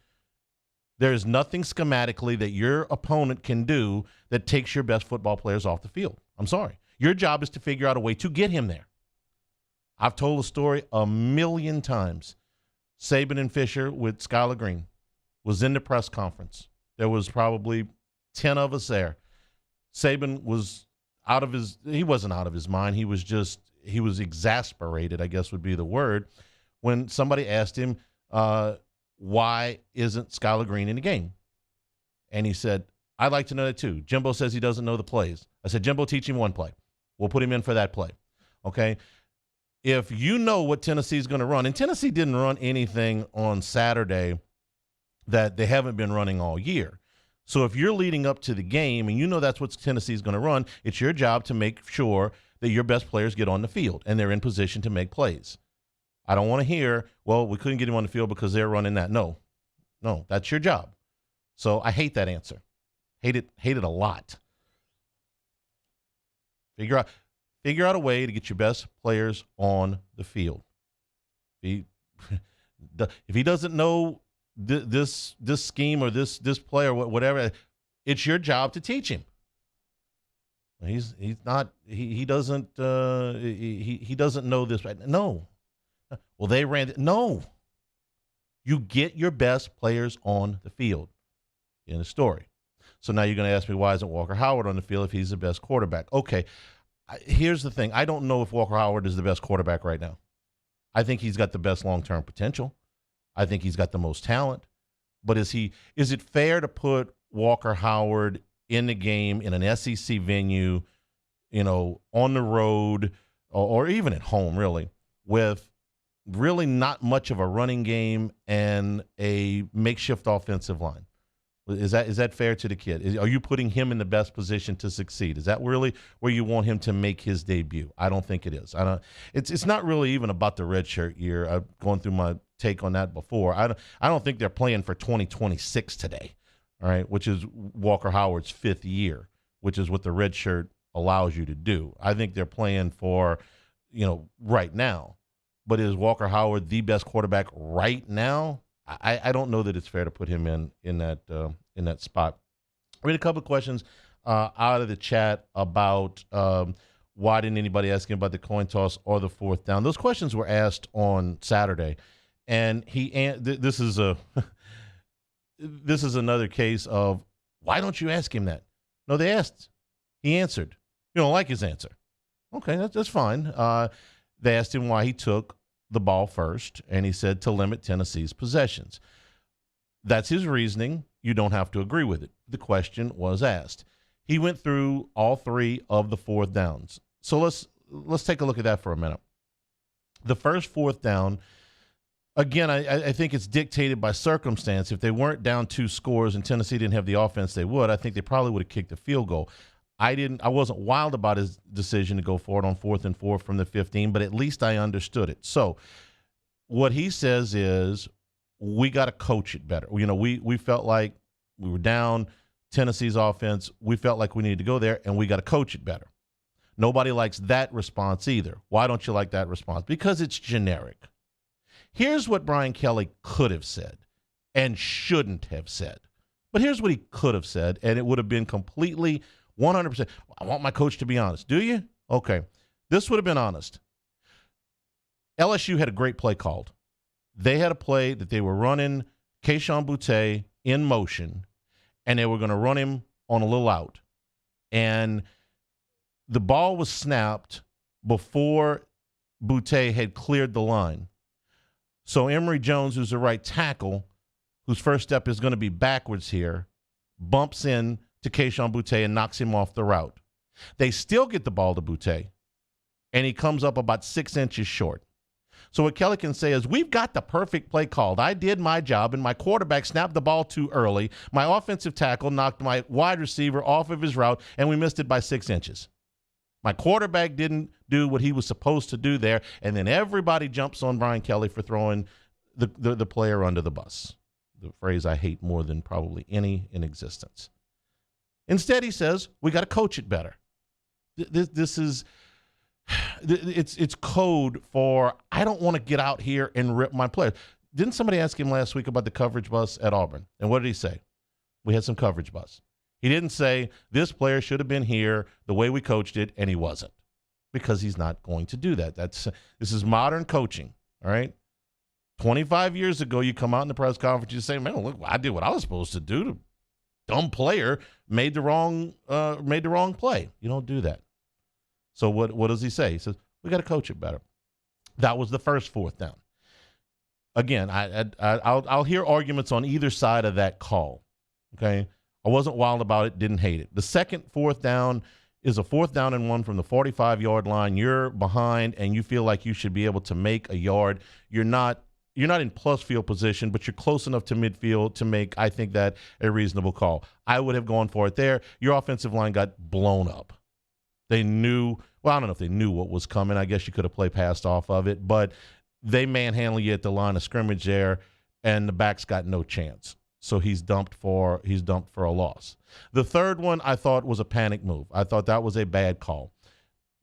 There is nothing schematically that your opponent can do that takes your best football players off the field. I'm sorry. Your job is to figure out a way to get him there. I've told the story a million times. Saban and Fisher with Skylar Green was in the press conference. There was probably 10 of us there. Saban was he wasn't out of his mind. He was exasperated, I guess would be the word, when somebody asked him, why isn't Skylar Green in the game? And he said, I'd like to know that too. Jimbo says he doesn't know the plays. I said, Jimbo, teach him one play. We'll put him in for that play. Okay? If you know what Tennessee's going to run, and Tennessee didn't run anything on Saturday that they haven't been running all year. So if you're leading up to the game and you know that's what Tennessee's going to run, it's your job to make sure that your best players get on the field and they're in position to make plays. I don't want to hear, well, we couldn't get him on the field because they're running that. No, that's your job. So I hate that answer. Hate it a lot. Figure out a way to get your best players on the field. If he doesn't know this scheme or this play or whatever, it's your job to teach him. He doesn't know this right. No. Well, they ran it. No. You get your best players on the field in the story. So now you're going to ask me, why isn't Walker Howard on the field if he's the best quarterback? Okay, here's the thing. I don't know if Walker Howard is the best quarterback right now. I think he's got the best long-term potential. I think he's got the most talent. But is it fair to put Walker Howard in the game in an SEC venue, on the road or even at home, really, with really not much of a running game and a makeshift offensive line? Is that fair to the kid? Are you putting him in the best position to succeed? Is that really where you want him to make his debut? I don't think it is. It's not really even about the redshirt year. I've gone through my take on that before. I don't think they're playing for 2026 today, all right, which is Walker Howard's fifth year, which is what the redshirt allows you to do. I think they're playing for, right now. But is Walker Howard the best quarterback right now? I don't know that it's fair to put him in that spot. I read a couple of questions out of the chat about why didn't anybody ask him about the coin toss or the fourth down. Those questions were asked on Saturday, and this is another case of why don't you ask him that? No, they asked. He answered. You don't like his answer. Okay, that's fine. They asked him why he took the ball first, and he said to limit Tennessee's possessions. That's his reasoning. You don't have to agree with it. The question was asked. He went through all three of the fourth downs. So let's take a look at that for a minute. The first fourth down, again, I think it's dictated by circumstance. If they weren't down 2 scores and Tennessee didn't have the offense they would, I think they probably would have kicked a field goal. I wasn't wild about his decision to go for it on 4th and 4 from the 15, but at least I understood it. So what he says is we got to coach it better. We felt like we were down Tennessee's offense. We felt like we needed to go there, and we got to coach it better. Nobody likes that response either. Why don't you like that response? Because it's generic. Here's what Brian Kelly could have said and shouldn't have said. But here's what he could have said, and it would have been completely 100%. I want my coach to be honest. Do you? Okay. This would have been honest. LSU had a great play called. They had a play that they were running Keyshawn Boutte in motion, and they were going to run him on a little out. And the ball was snapped before Boutte had cleared the line. So Emory Jones, who's the right tackle, whose first step is going to be backwards here, bumps in to Keyshawn Boutte and knocks him off the route. They still get the ball to Boutte, and he comes up about 6 inches short. So what Kelly can say is, we've got the perfect play called. I did my job, and my quarterback snapped the ball too early. My offensive tackle knocked my wide receiver off of his route, and we missed it by 6 inches. My quarterback didn't do what he was supposed to do there, and then everybody jumps on Brian Kelly for throwing the player under the bus, the phrase I hate more than probably any in existence. Instead, he says, we got to coach it better. This is it's code for I don't want to get out here and rip my players. Didn't somebody ask him last week about the coverage bus at Auburn? And what did he say? We had some coverage bus. He didn't say this player should have been here the way we coached it, and he wasn't, because he's not going to do that. This is modern coaching, all right? 25 years ago, you come out in the press conference, you say, man, look, I did what I was supposed to do. The dumb player made the wrong play. You don't do that. So what does he say? He says, we got to coach it better. That was the first fourth down. Again, I'll hear arguments on either side of that call, okay? I wasn't wild about it, didn't hate it. The second fourth down is a 4th down and 1 from the 45-yard line. You're behind, and you feel like you should be able to make a yard. You're not in plus field position, but you're close enough to midfield to make, I think, that a reasonable call. I would have gone for it there. Your offensive line got blown up. They knew, well, I don't know if they knew what was coming. I guess you could have played past off of it, but they manhandle you at the line of scrimmage there, and the back's got no chance. So he's dumped for a loss. The third one I thought was a panic move. I thought that was a bad call.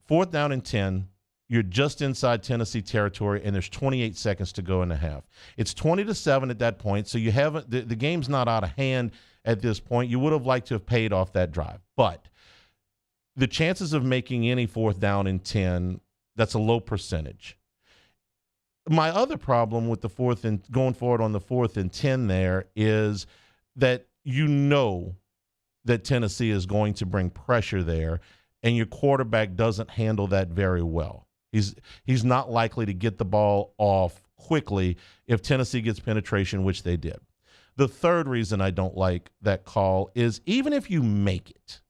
4th down and 10. You're just inside Tennessee territory, and there's 28 seconds to go in the half. It's 20-7 at that point, so you haven't. The game's not out of hand at this point. You would have liked to have paid off that drive, but the chances of making any 4th down and 10, that's a low percentage. my other problem with the fourth and going forward on the 4th and 10 there is that that Tennessee is going to bring pressure there, and your quarterback doesn't handle that very well. He's not likely to get the ball off quickly if Tennessee gets penetration, which they did. The third reason I don't like that call is even if you make it,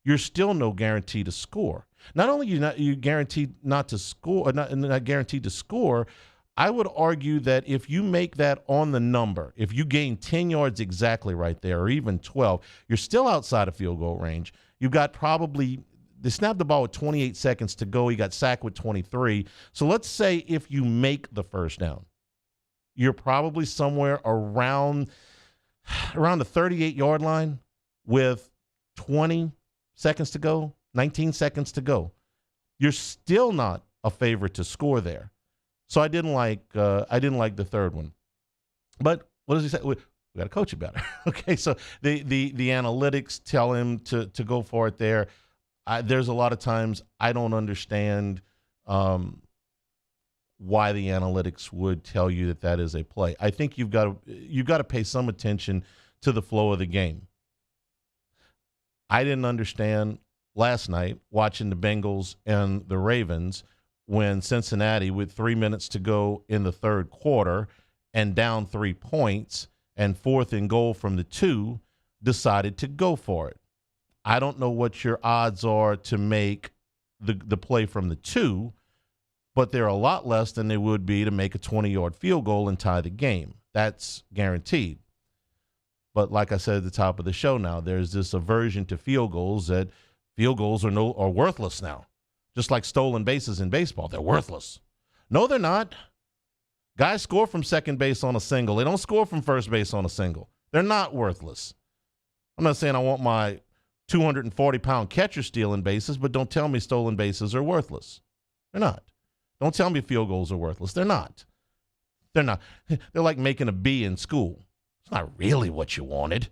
you're still no guarantee to score. Not only you guaranteed not to score, not guaranteed to score, I would argue that if you make that on the number, if you gain 10 yards exactly right there, or even 12, you're still outside of field goal range. You've got they snapped the ball with 28 seconds to go. He got sacked with 23. So let's say if you make the first down, you're probably somewhere around the 38-yard line with 20 seconds to go, 19 seconds to go. You're still not a favorite to score there. So I didn't like the third one. But what does he say? We got to coach it better. Okay, so the analytics tell him to go for it there. There's a lot of times I don't understand why the analytics would tell you that is a play. I think you've got to pay some attention to the flow of the game. I didn't understand last night watching the Bengals and the Ravens when Cincinnati, with 3 minutes to go in the third quarter and down 3 points and 4th and goal from the 2, decided to go for it. I don't know what your odds are to make the play from the 2, but they're a lot less than they would be to make a 20-yard field goal and tie the game. That's guaranteed. But like I said at the top of the show now, there's this aversion to field goals that field goals are worthless now. Just like stolen bases in baseball. They're worthless. No, they're not. Guys score from second base on a single. They don't score from first base on a single. They're not worthless. I'm not saying I want my 240-pound catcher stealing bases, but don't tell me stolen bases are worthless. They're not. Don't tell me field goals are worthless. They're not. They're not. They're like making a B in school. It's not really what you wanted,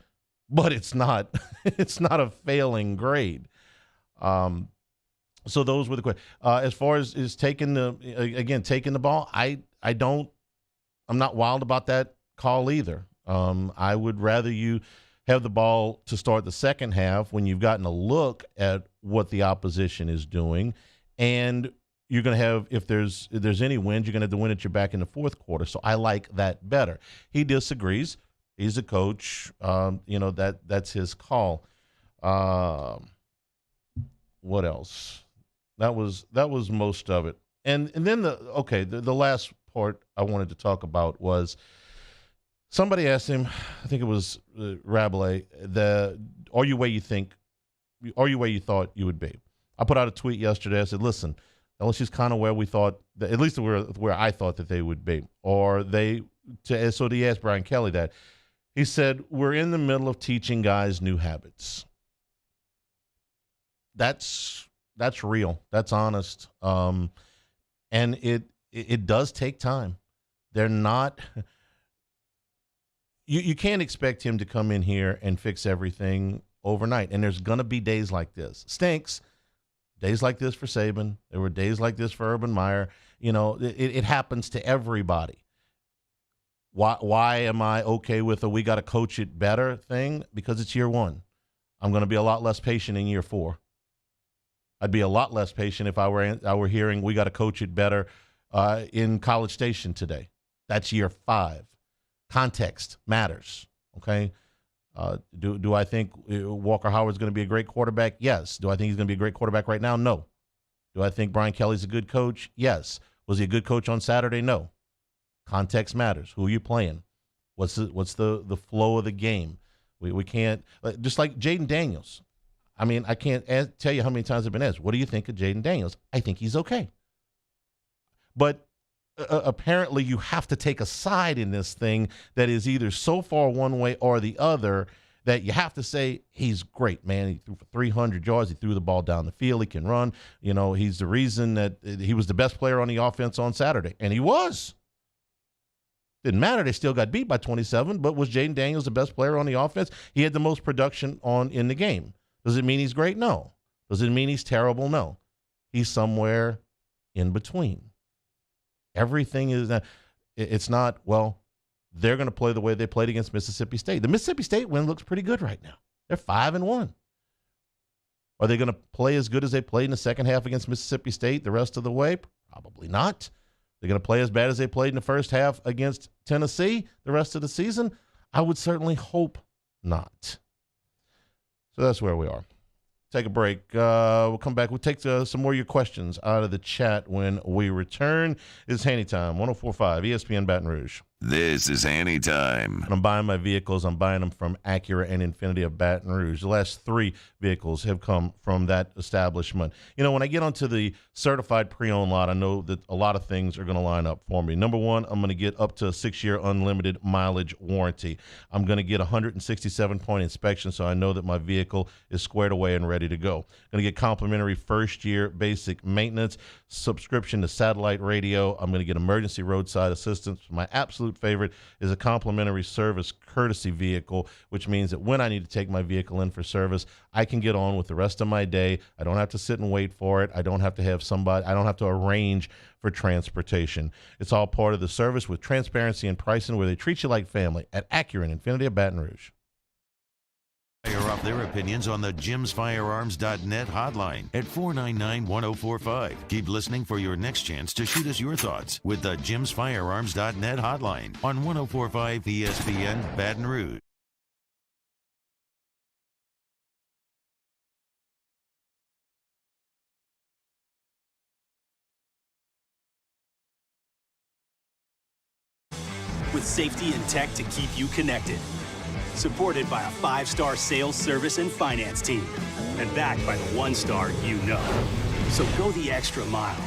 but it's not. It's not a failing grade. So those were the questions. As far as taking the ball, I'm not wild about that call either. I would rather you have the ball to start the second half when you've gotten a look at what the opposition is doing, and you're going to have, if there's any wins, you're going to have to win at your back in the fourth quarter. So I like that better. He disagrees. He's a coach. That's his call. What else? That was most of it. And then the last part I wanted to talk about was somebody asked him, I think it was Rabelais, are you where you thought you would be? I put out a tweet yesterday. I said, listen, LSU's kind of where we thought, at least where I thought that they would be. So they asked Brian Kelly that. He said, we're in the middle of teaching guys new habits. That's real. That's honest. And it does take time. They're not you can't expect him to come in here and fix everything overnight. And there's going to be days like this. Stinks. Days like this for Saban. There were days like this for Urban Meyer. It happens to everybody. Why am I okay with a we got to coach it better thing? Because it's year one. I'm going to be a lot less patient in year 4. I'd be a lot less patient if I were hearing we got to coach it better in College Station today. That's year 5. Context matters, okay? Do I think Walker Howard's going to be a great quarterback? Yes. Do I think he's going to be a great quarterback right now? No. Do I think Brian Kelly's a good coach? Yes. Was he a good coach on Saturday? No. Context matters. Who are you playing? What's the flow of the game? We can't just like Jayden Daniels. I mean, I can't tell you how many times I've been asked, what do you think of Jayden Daniels? I think he's okay. But apparently you have to take a side in this thing that is either so far one way or the other that you have to say he's great, man. He threw for 300 yards. He threw the ball down the field. He can run. He's the reason that he was the best player on the offense on Saturday. And he was. Didn't matter. They still got beat by 27, but was Jayden Daniels the best player on the offense? He had the most production in the game. Does it mean he's great? No. Does it mean he's terrible? No. He's somewhere in between. Everything is it's not, well, they're going to play the way they played against Mississippi State. The Mississippi State win looks pretty good right now. They're 5-1. Are they going to play as good as they played in the second half against Mississippi State the rest of the way? Probably not. They're going to play as bad as they played in the first half against Tennessee the rest of the season? I would certainly hope not. So that's where we are. Take a break. We'll come back. We'll take some more of your questions out of the chat when we return. It's Hanny Time, 104.5 ESPN Baton Rouge. This is Hanny Time. I'm buying my vehicles. I'm buying them from Acura and Infinity of Baton Rouge. The last 3 vehicles have come from that establishment. You know, when I get onto the certified pre-owned lot, I know that a lot of things are going to line up for me. Number one, I'm going to get up to a 6-year unlimited mileage warranty. I'm going to get a 167-point inspection, so I know that my vehicle is squared away and ready to go. I'm going to get complimentary first-year basic maintenance, subscription to satellite radio. I'm going to get emergency roadside assistance. My absolute favorite is a complimentary service courtesy vehicle, which means that when I need to take my vehicle in for service, I can get on with the rest of my day. I don't have to sit and wait for it. I don't have to have somebody, I don't have to arrange for transportation. It's all part of the service with transparency and pricing where they treat you like family at Acura and Infinity of Baton Rouge. Fire off their opinions on the jimsfirearms.net hotline at 499-1045. Keep listening for your next chance to shoot us your thoughts with the jimsfirearms.net hotline on 104.5 ESPN Baton Rouge. With safety and tech to keep you connected. Supported by a 5-star sales, service, and finance team. And backed by the 1-star you know. So go the extra mile.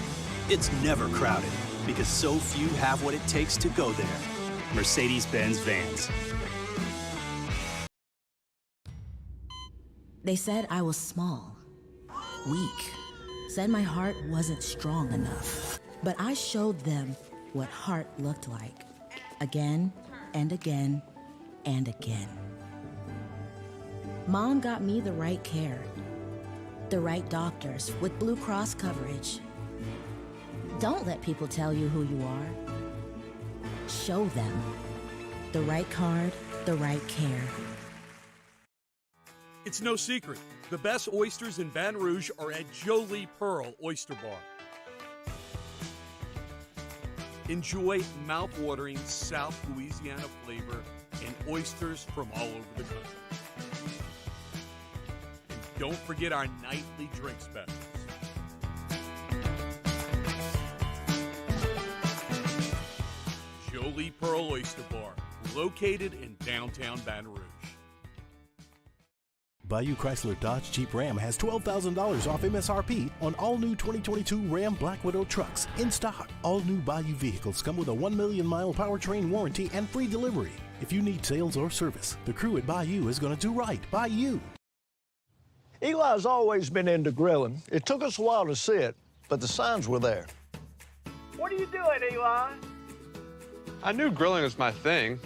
It's never crowded because so few have what it takes to go there. Mercedes-Benz Vans. They said I was small, weak, said my heart wasn't strong enough. But I showed them what heart looked like. Again and again and again. Mom got me the right care, the right doctors with Blue Cross coverage. Don't let people tell you who you are. Show them the right card, the right care. It's no secret. The best oysters in Baton Rouge are at Jolie Pearl Oyster Bar. Enjoy mouth-watering South Louisiana flavor and oysters from all over the country. And don't forget our nightly drink specials. Jolie Pearl Oyster Bar, located in downtown Baton Rouge. Bayou Chrysler Dodge Jeep Ram has $12,000 off MSRP on all new 2022 Ram Black Widow trucks in stock. All new Bayou vehicles come with a 1 million mile powertrain warranty and free delivery. If you need sales or service, the crew at Bayou is going to do right by you. Eli's always been into grilling. It took us a while to see it, but the signs were there. What are you doing, Eli? I knew grilling was my thing.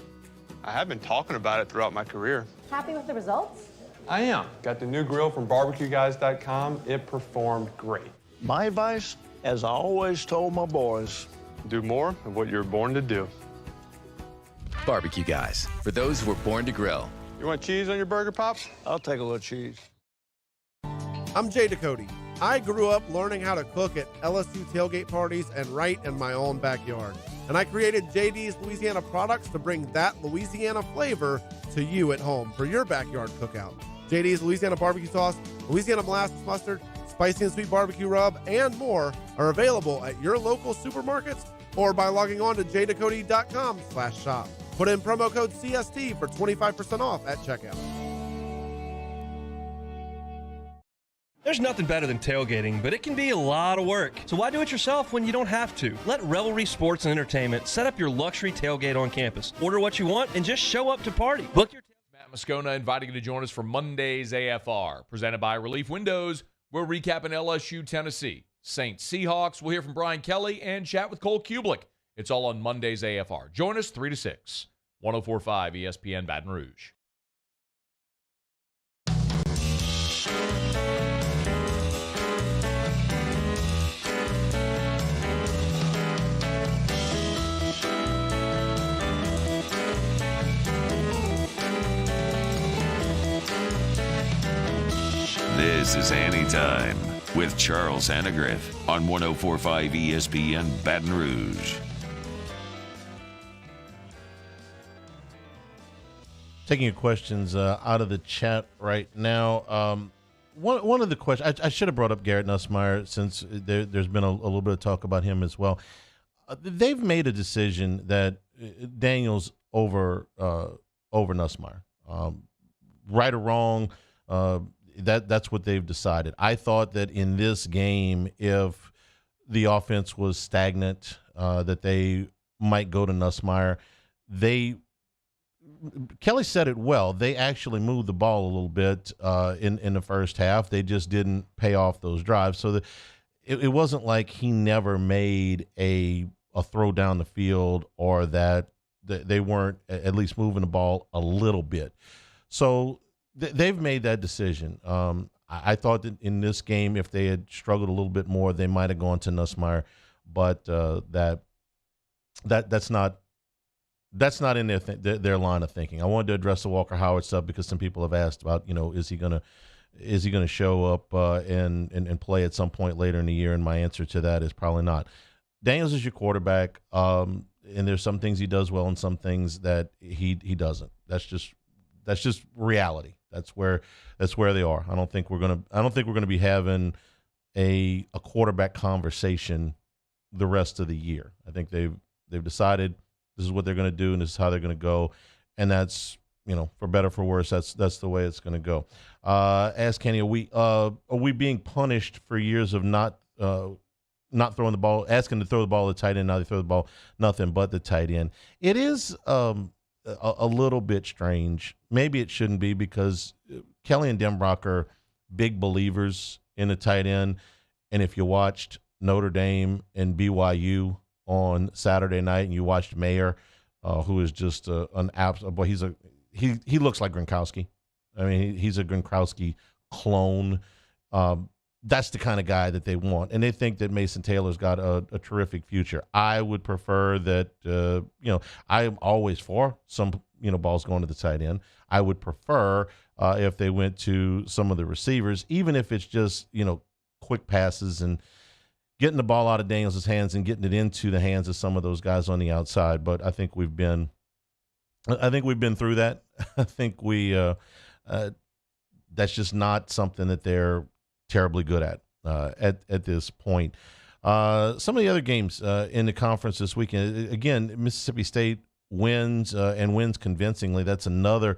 I have been talking about it throughout my career. Happy with the results? I am. Got the new grill from barbecueguys.com. It performed great. My advice, as I always told my boys, do more of what you're born to do. Barbecue Guys, for those who were born to grill. You want cheese on your burger, Pops? I'll take a little cheese. I'm Jay Ducote. I grew up learning how to cook at LSU tailgate parties and right in my own backyard. And I created JD's Louisiana products to bring that Louisiana flavor to you at home for your backyard cookout. JD's Louisiana barbecue sauce, Louisiana molasses mustard, spicy and sweet barbecue rub, and more are available at your local supermarkets or by logging on to jducote.com/shop. Put in promo code CST for 25% off at checkout. There's nothing better than tailgating, but it can be a lot of work. So why do it yourself when you don't have to? Let Revelry Sports and Entertainment set up your luxury tailgate on campus. Order what you want and just show up to party. Book your Matt Moscona inviting you to join us for Monday's AFR, presented by Relief Windows. We're recapping LSU, Tennessee. Saints, Seahawks. We'll hear from Brian Kelly and chat with Cole Kublik. It's all on Monday's AFR. Join us 3 to 6, 104.5 ESPN Baton Rouge. This is Hanny Time with Charles Annegriff on 104.5 ESPN Baton Rouge. Taking your questions out of the chat right now. One of the questions, I should have brought up Garrett Nussmeier since there's been a little bit of talk about him as well. They've made a decision that Daniels over Nussmeier. Right or wrong, that's what they've decided. I thought that in this game, if the offense was stagnant, that they might go to Nussmeier. Kelly said it well. They actually moved the ball a little bit in the first half. They just didn't pay off those drives. So it wasn't like he never made a throw down the field or that they weren't at least moving the ball a little bit. So they've made that decision. I thought that in this game, if they had struggled a little bit more, they might have gone to Nussmeier, but that's not in their line of thinking. I wanted to address the Walker Howard stuff because some people have asked about, is he gonna show up and play at some point later in the year? And my answer to that is probably not. Daniels is your quarterback, and there's some things he does well and some things that he doesn't. That's just reality. That's where they are. I don't think we're gonna be having a quarterback conversation the rest of the year. I think they've decided this is what they're going to do and this is how they're going to go, and that's, for better or for worse, that's the way it's going to go. Ask Kenny, are we being punished for years of not throwing the ball, asking to throw the ball to the tight end? Now they throw the ball nothing but the tight end. It is a little bit strange. Maybe it shouldn't be, because Kelly and Denbrock are big believers in the tight end, and if you watched Notre Dame and BYU on Saturday night, and you watched Mayer, who is just an absolute boy. He looks like Gronkowski. I mean, he's a Gronkowski clone. That's the kind of guy that they want, and they think that Mason Taylor's got a terrific future. I would prefer that. I am always for some balls going to the tight end. I would prefer if they went to some of the receivers, even if it's just quick passes and getting the ball out of Daniels' hands and getting it into the hands of some of those guys on the outside. But I think we've been through that. I think that's just not something that they're terribly good at this point. Some of the other games in the conference this weekend, again, Mississippi State wins and wins convincingly. That's another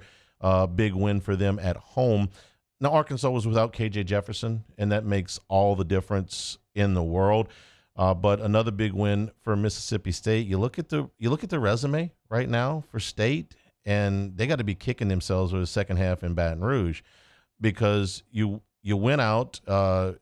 big win for them at home. Now, Arkansas was without KJ Jefferson, and that makes all the difference in the world. But another big win for Mississippi State. You look at the resume right now for State, and they got to be kicking themselves with the second half in Baton Rouge, because you went out.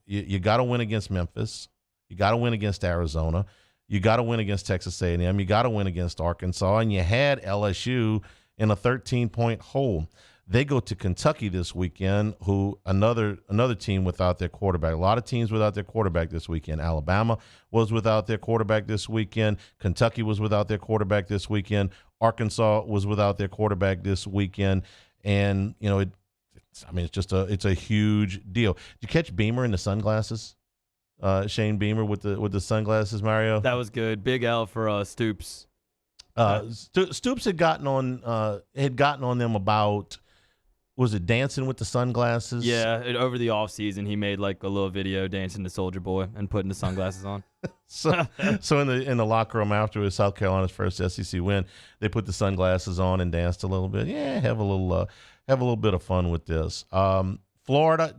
You got to win against Memphis. You got to win against Arizona. You got to win against Texas A&M. You got to win against Arkansas, and you had LSU in a 13-point hole. They go to Kentucky this weekend, who another team without their quarterback. A lot of teams without their quarterback this weekend. Alabama was without their quarterback this weekend. Kentucky was without their quarterback this weekend. Arkansas was without their quarterback this weekend. And it's a huge deal. Did you catch Beamer in the sunglasses? Shane Beamer with the sunglasses, Mario. That was good. Big L for Stoops. Stoops had gotten on them about. Was it dancing with the sunglasses? Yeah, over the offseason, he made like a little video dancing to Soulja Boy and putting the sunglasses on. so in the locker room after South Carolina's first SEC win, they put the sunglasses on and danced a little bit. Yeah, have a little bit of fun with this. Florida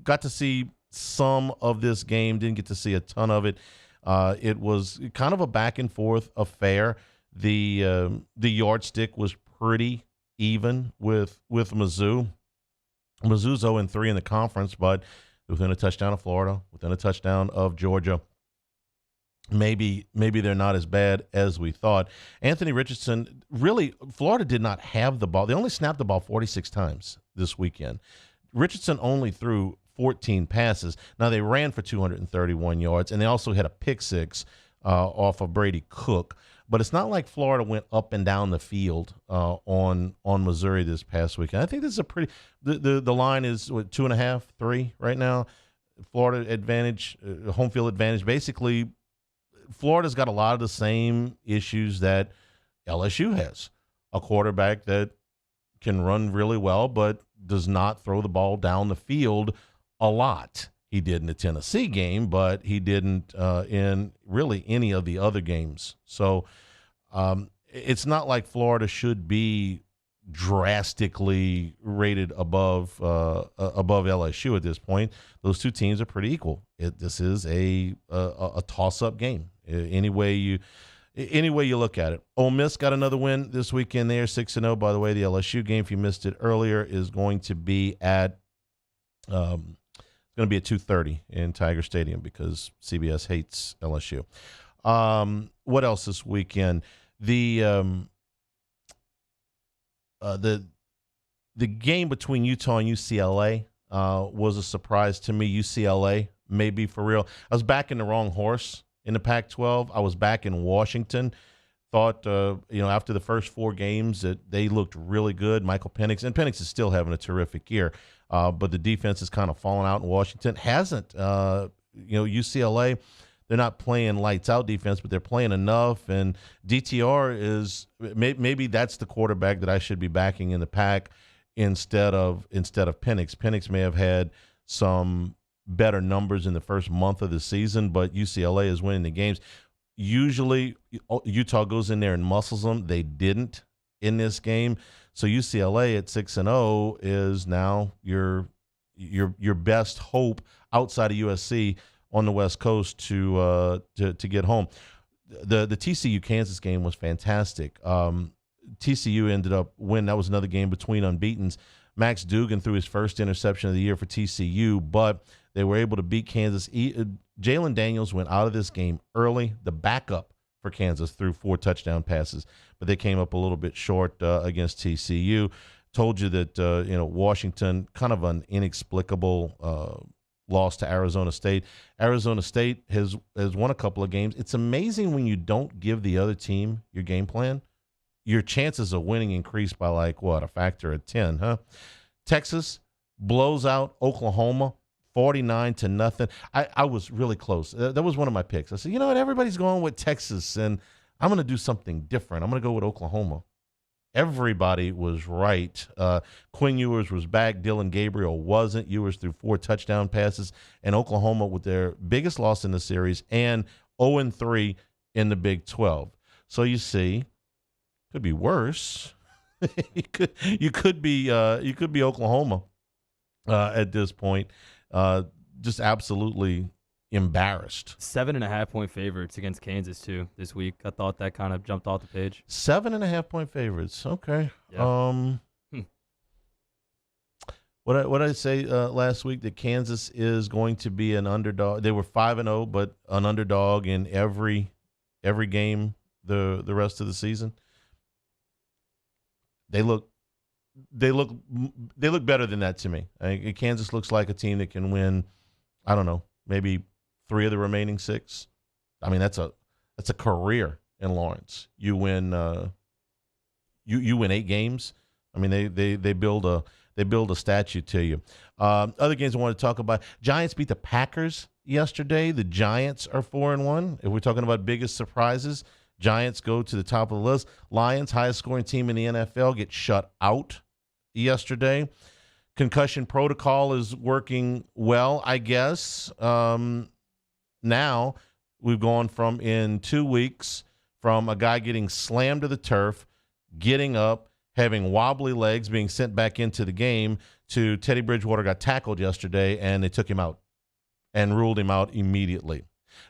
got to see some of this game, didn't get to see a ton of it. It was kind of a back and forth affair. The yardstick was pretty even with Mizzou. Mizzou's 0-3 in the conference, but within a touchdown of Florida, within a touchdown of Georgia. Maybe they're not as bad as we thought. Anthony Richardson, really, Florida did not have the ball. They only snapped the ball 46 times this weekend. Richardson only threw 14 passes. Now, they ran for 231 yards, and they also had a pick six off of Brady Cook. But it's not like Florida went up and down the field on Missouri this past weekend. I think this is a pretty the line is what, 2.5, 3 right now. Florida advantage, home field advantage. Basically, Florida's got a lot of the same issues that LSU has. A quarterback that can run really well but does not throw the ball down the field a lot. He did in the Tennessee game, but he didn't in really any of the other games. So it's not like Florida should be drastically rated above LSU at this point. Those two teams are pretty equal. This is a toss-up game. Any way you look at it. Ole Miss got another win this weekend. They are 6-0. By the way, the LSU game, if you missed it earlier, is going to be at 2:30 in Tiger Stadium because CBS hates LSU. What else this weekend? The game between Utah and UCLA was a surprise to me. UCLA may be for real. I was backing the wrong horse in the Pac-12. I was back in Washington. Thought, after the first 4 games that they looked really good. Michael Penix, and Penix is still having a terrific year, but the defense has kind of fallen out in Washington. Hasn't, UCLA, they're not playing lights out defense, but they're playing enough. And DTR is maybe that's the quarterback that I should be backing in the Pac instead of Penix. Penix may have had some better numbers in the first month of the season, but UCLA is winning the games. Usually Utah goes in there and muscles them. They didn't in this game. So UCLA at 6-0 is now your best hope outside of USC on the West Coast to get home. The TCU Kansas game was fantastic. TCU ended up winning. That was another game between unbeatens. Max Dugan threw his first interception of the year for TCU, but they were able to beat Kansas. Jayden Daniels went out of this game early. The backup for Kansas threw 4 touchdown passes, but they came up a little bit short against TCU. Told you that Washington, kind of an inexplicable loss to Arizona State. Arizona State has won a couple of games. It's amazing when you don't give the other team your game plan, your chances of winning increase by a factor of 10, huh? Texas blows out Oklahoma 49-0. I was really close. That was one of my picks. I said, you know what? Everybody's going with Texas, and I'm going to do something different. I'm going to go with Oklahoma. Everybody was right. Quinn Ewers was back. Dylan Gabriel wasn't. Ewers threw 4 touchdown passes. And Oklahoma with their biggest loss in the series and 0-3 in the Big 12. So you see, could be worse. you could be Oklahoma at this point. Just absolutely embarrassed. 7.5-point favorites against Kansas too this week. I thought that kind of jumped off the page. 7.5-point favorites. Okay. Yeah. What did I say last week? That Kansas is going to be an underdog. They were 5-0, but an underdog in every game the rest of the season. They look better than that to me. Kansas looks like a team that can win, I don't know, maybe 3 of the remaining 6. I mean, that's a career in Lawrence. You win you win 8 games. I mean, they build a statue to you. Other games I want to talk about. Giants beat the Packers yesterday. The Giants are 4-1. If we're talking about biggest surprises, Giants go to the top of the list. Lions, highest scoring team in the NFL, get shut out yesterday. Concussion protocol is working well, I guess. Now we've gone from in 2 weeks from a guy getting slammed to the turf, getting up, having wobbly legs, being sent back into the game, to Teddy Bridgewater got tackled yesterday and they took him out and ruled him out immediately.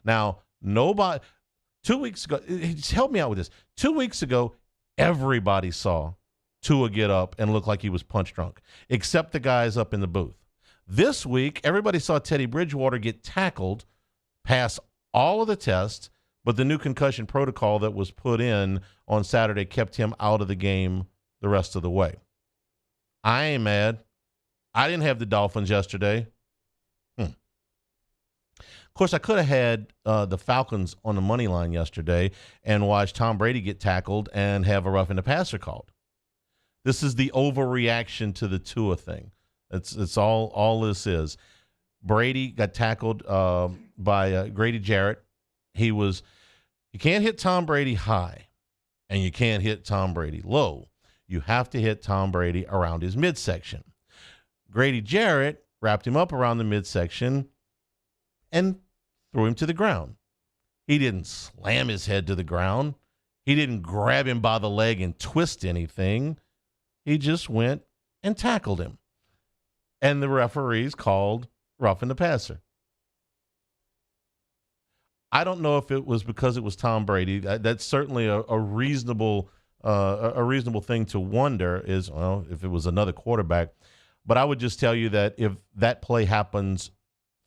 Now, 2 weeks ago, just help me out with this. 2 weeks ago, everybody saw Tua get up and look like he was punch drunk, except the guys up in the booth. This week, everybody saw Teddy Bridgewater get tackled, pass all of the tests, but the new concussion protocol that was put in on Saturday kept him out of the game the rest of the way. I ain't mad. I didn't have the Dolphins yesterday. course, I could have had the Falcons on the money line yesterday and watched Tom Brady get tackled and have a roughing the passer called. This is the overreaction to the Tua thing. It's all this is. Brady got tackled by Grady Jarrett. You can't hit Tom Brady high, and you can't hit Tom Brady low. You have to hit Tom Brady around his midsection. Grady Jarrett wrapped him up around the midsection and threw him to the ground. He didn't slam his head to the ground. He didn't grab him by the leg and twist anything. He just went and tackled him. And the referees called roughing the passer. I don't know if it was because it was Tom Brady. That's certainly a reasonable thing to wonder is, well, if it was another quarterback. But I would just tell you that if that play happens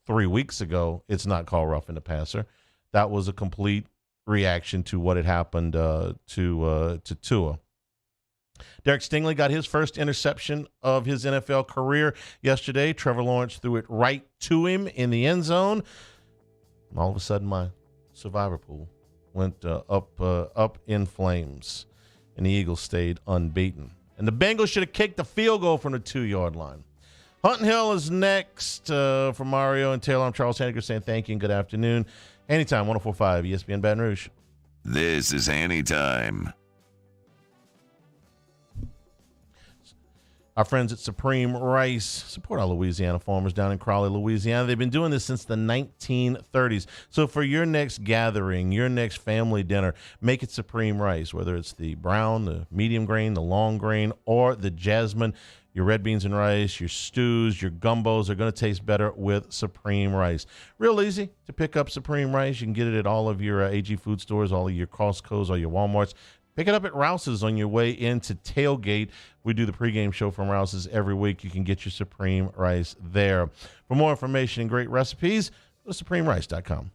3 weeks ago, it's not called roughing the passer. That was a complete reaction to what had happened to Tua. Derek Stingley got his first interception of his NFL career yesterday. Trevor Lawrence threw it right to him in the end zone. All of a sudden, my survivor pool went up in flames, and the Eagles stayed unbeaten. And the Bengals should have kicked the field goal from the 2-yard line. Hunting Hill is next for Mario and Taylor. I'm Charles Henniger saying thank you and good afternoon. Anytime, 104.5 ESPN Baton Rouge. This is Anytime. Our friends at Supreme Rice support our Louisiana farmers down in Crowley, Louisiana. They've been doing this since the 1930s. So for your next gathering, your next family dinner, make it Supreme Rice, whether it's the brown, the medium grain, the long grain, or the jasmine. Your red beans and rice, your stews, your gumbos are going to taste better with Supreme Rice. Real easy to pick up Supreme Rice. You can get it at all of your AG food stores, all of your Costco's, all your Walmarts. Pick it up at Rouse's on your way into Tailgate. We do the pregame show from Rouse's every week. You can get your Supreme Rice there. For more information and great recipes, go to supremerice.com.